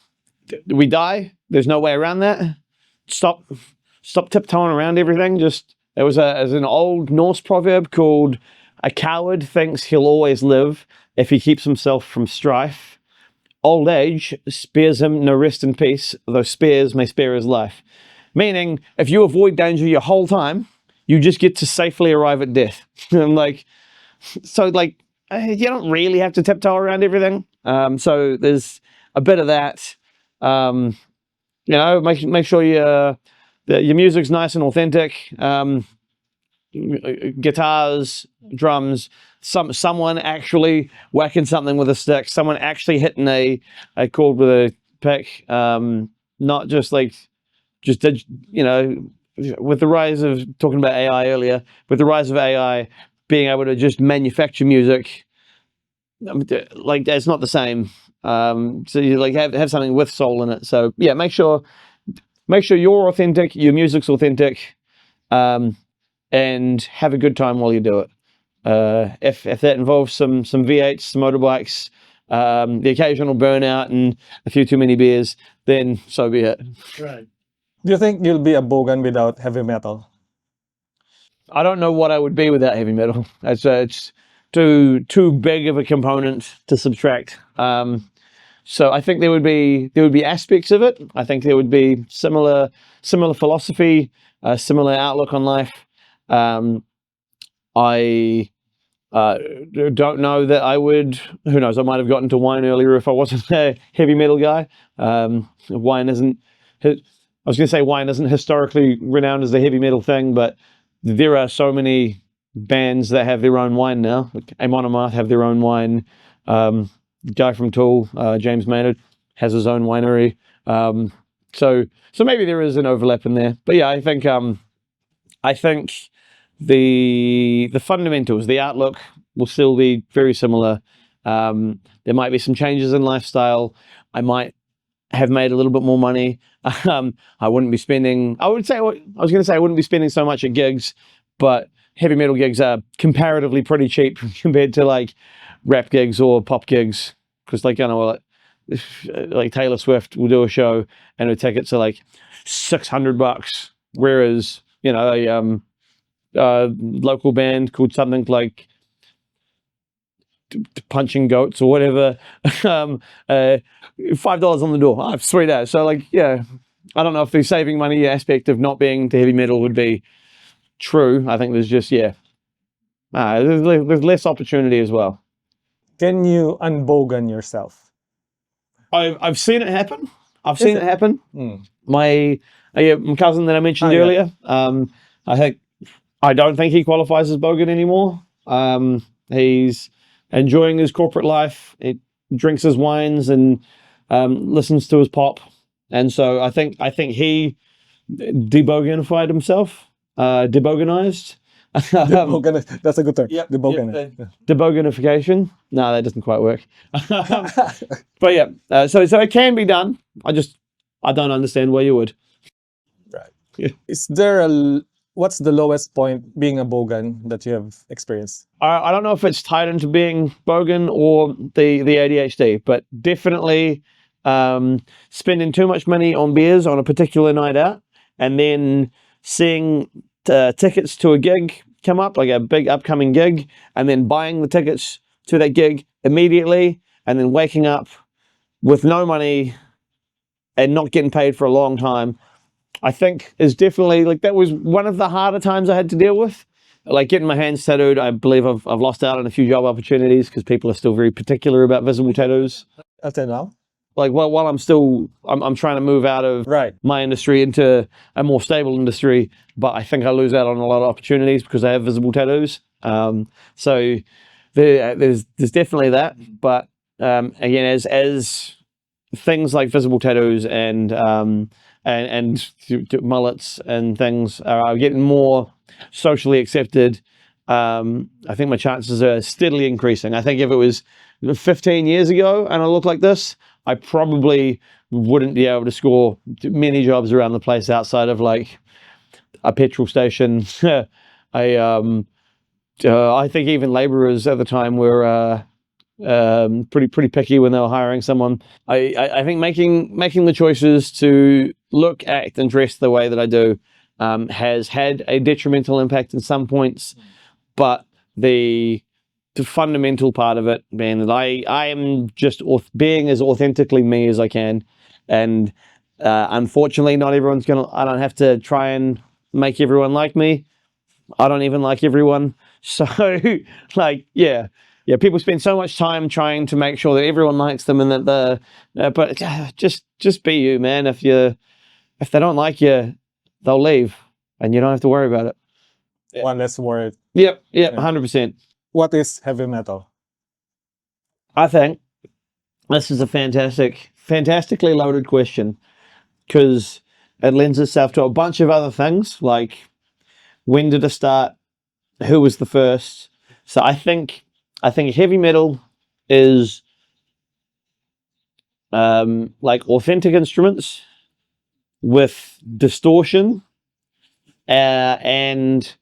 we die. There's no way around that. Stop tiptoeing around everything. There was an old Norse proverb called, "A coward thinks he'll always live if he keeps himself from strife. Old age spares him no rest in peace, though spares may spare his life." Meaning, if you avoid danger your whole time, you just get to safely arrive at death. And you don't really have to tiptoe around everything. So there's a bit of that. You know, make sure your music's nice and authentic. Guitars, drums, someone actually whacking something with a stick, someone actually hitting a chord with a pick, not just you know, with the rise of, talking about AI earlier, with the rise of AI, being able to just manufacture music, like, it's not the same. So you like have something with soul in it. So yeah, make sure you're authentic, your music's authentic, and have a good time while you do it. If that involves some V8s, some motorbikes, the occasional burnout, and a few too many beers, then so be it. Right. Do you think you'll be a Bogan without heavy metal? I don't know what I would be without heavy metal. It's too big of a component to subtract. So I think there would be aspects of it. I think there would be similar philosophy, similar outlook on life. I don't know that I would. Who knows? I might have gotten to wine earlier if I wasn't a heavy metal guy. Wine isn't. I was going to say wine isn't historically renowned as a heavy metal thing, but there are so many bands that have their own wine now. Like Amon Amarth have their own wine. Guy from Tool, James Maynard, has his own winery. So maybe there is an overlap in there. But yeah, I think the fundamentals, the outlook will still be very similar. There might be some changes in lifestyle. I might have made a little bit more money. I wouldn't be spending. I was going to say I wouldn't be spending so much at gigs, but heavy metal gigs are comparatively pretty cheap compared to like rap gigs or pop gigs, because like like Taylor Swift will do a show and her tickets are like $600, whereas a local band called something like Punching Goats or whatever, $5 on the door. Oh, sweet as. So like, yeah, I don't know if the saving money aspect of not being to heavy metal would be true. I think there's just there's less opportunity as well. Can you unbogan yourself? I've seen it happen. I've seen it happen. Mm. My cousin that I mentioned earlier, I don't think he qualifies as Bogan anymore. He's enjoying his corporate life. He drinks his wines and listens to his pop. And so I think he deboganified himself, deboganized. That's a good term. Yep, Debogan. Deboganification. No, that doesn't quite work. But yeah, so it can be done. I don't understand why you would. Right. Yeah. Is there what's the lowest point being a Bogan that you have experienced? I don't know if it's tied into being Bogan or the ADHD, but definitely spending too much money on beers on a particular night out, and then seeing tickets to a gig come up, like a big upcoming gig, and then buying the tickets to that gig immediately, and then waking up with no money and not getting paid for a long time, I think is definitely, like, that was one of the harder times I had to deal with. Like getting my hands tattooed, I believe I've lost out on a few job opportunities because people are still very particular about visible tattoos. Until now? Like while I'm trying to move out of my industry into a more stable industry, but I think I lose out on a lot of opportunities because I have visible tattoos. So there's definitely that. But again, as things like visible tattoos and mullets and things are getting more socially accepted, I think my chances are steadily increasing. I think if it was 15 years ago and I looked like this, I probably wouldn't be able to score many jobs around the place outside of like a petrol station. I think even labourers at the time were pretty picky when they were hiring someone. I think making the choices to look, act, and dress the way that I do has had a detrimental impact in some points, but the fundamental part of it being that I am just being as authentically me as I can, and unfortunately not everyone's I don't have to try and make everyone like me. I don't even like everyone, so like people spend so much time trying to make sure that everyone likes them, and that but just be you, man. If they don't like you, they'll leave and you don't have to worry about it. One less word. Yep 100%. What is heavy metal? I think this is a fantastically loaded question, because it lends itself to a bunch of other things, like when did it start, who was the first. So I think heavy metal is like authentic instruments with distortion, and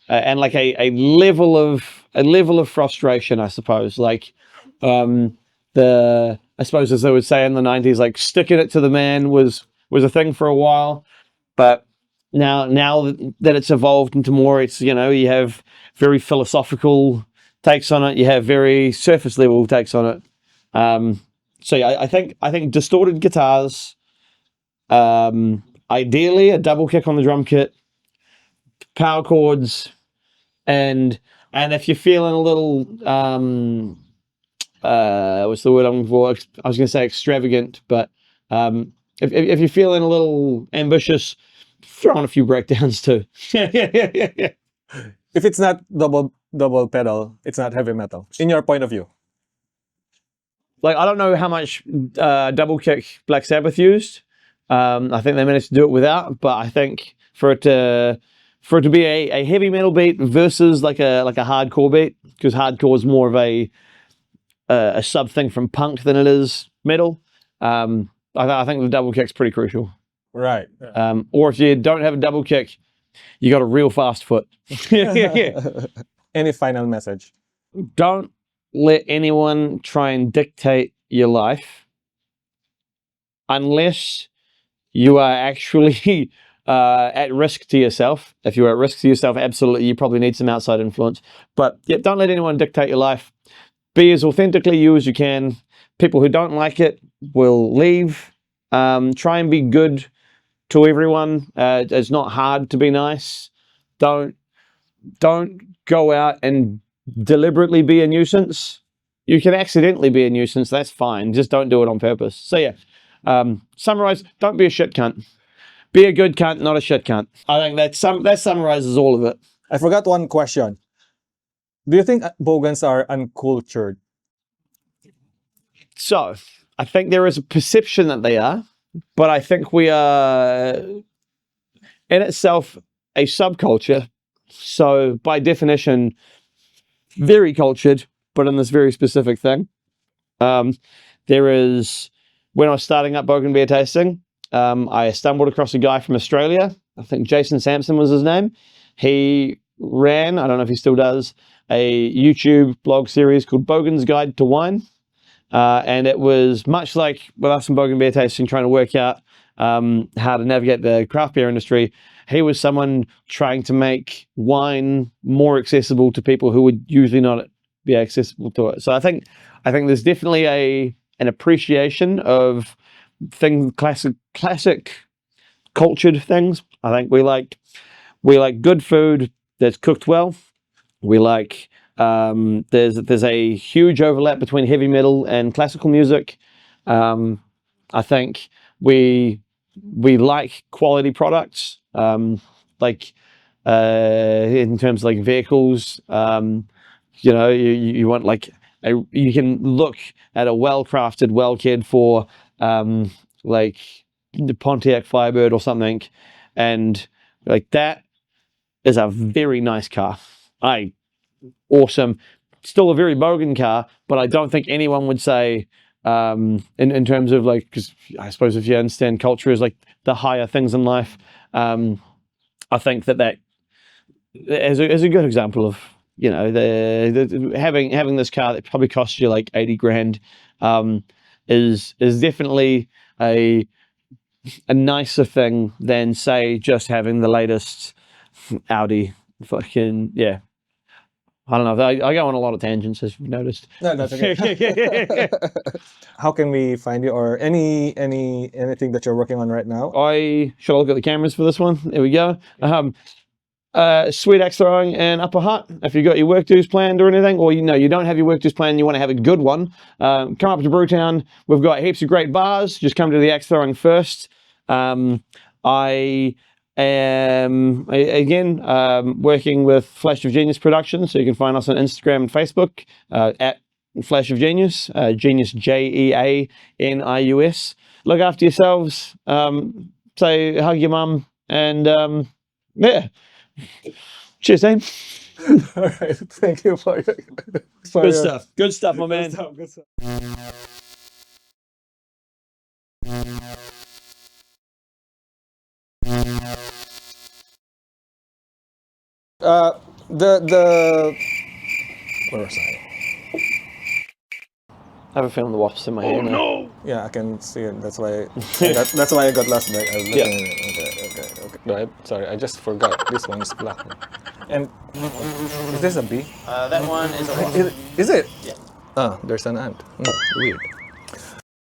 like a level of frustration, I suppose. Like I suppose, as they would say in the 90s, like sticking it to the man was a thing for a while, but now that it's evolved into more, it's, you have very philosophical takes on it, you have very surface level takes on it. So yeah, I think distorted guitars, ideally a double kick on the drum kit, power chords, and if you're feeling a little what's the word I'm looking for? I was going to say extravagant, but if you're feeling a little ambitious, throw on a few breakdowns too. If it's not double pedal, it's not heavy metal, in your point of view. Like, I don't know how much double kick Black Sabbath used. I think they managed to do it without, but I think for it to be a heavy metal beat versus like a hardcore beat, because hardcore is more of a sub thing from punk than it is metal. I think the double kick's pretty crucial. Right. Or if you don't have a double kick, you got a real fast foot. Any final message? Don't let anyone try and dictate your life unless you are actually at risk to yourself. If you're at risk to yourself, absolutely, you probably need some outside influence. But yeah, don't let anyone dictate your life. Be as authentically you as you can. People who don't like it will leave. Try and be good to everyone. It's not hard to be nice. Don't go out and deliberately be a nuisance. You can accidentally be a nuisance. That's fine. Just don't do it on purpose. So yeah, summarize. Don't be a shit cunt. Be a good cunt, not a shit cunt. I think that summarizes all of it. I forgot one question. Do you think Bogans are uncultured? So, I think there is a perception that they are, but I think we are, in itself, a subculture. So, by definition, very cultured, but in this very specific thing. There is, when I was starting up Bogan beer tasting, I stumbled across a guy from Australia. I think Jason Sampson was his name. He ran, I don't know if he still does, a YouTube blog series called Bogan's Guide to Wine. And it was much like with us in Bogan beer tasting, trying to work out how to navigate the craft beer industry. He was someone trying to make wine more accessible to people who would usually not be accessible to it. So I think there's definitely an appreciation of things, classic cultured things. I think we like good food that's cooked well. We like there's a huge overlap between heavy metal and classical music. I think we like quality products, like in terms of like vehicles. You want like you can look at a well-crafted, well-cared for like the Pontiac Firebird or something, and like that is a very nice car. Awesome. Still a very Bogan car, but I don't think anyone would say, in terms of like, because I suppose if you understand culture is like the higher things in life, I think that is a good example of, the having this car that probably costs you like 80 grand, is definitely a nicer thing than, say, just having the latest Audi. Fucking yeah. I don't know. I go on a lot of tangents, as you've noticed. No, that's okay. How can we find you, or anything that you're working on right now? Should I look at the cameras for this one? There we go. Sweet axe throwing in Upper Hutt. If you've got your work dues planned or anything, or you don't have your work dues planned, you want to have a good one, come up to Brewtown. We've got heaps of great bars. Just come to the axe throwing first. I am again working with Flash of Genius Productions, so you can find us on Instagram and Facebook at Flash of Genius, Genius Jeanius. Look after yourselves. Say hug your mum, and yeah. Cheers, team. All right, thank you for good stuff. Good stuff, my man. Good stuff. The where was I? I have a feeling the wasp's in my hair now. Yeah, I can see it. That's why. That's why I got lost there. I was looking at it. Okay. No, sorry, I just forgot. This one is black. And is this a bee? That one is a wasp. Is it? Yeah. Ah, there's an ant. Weird.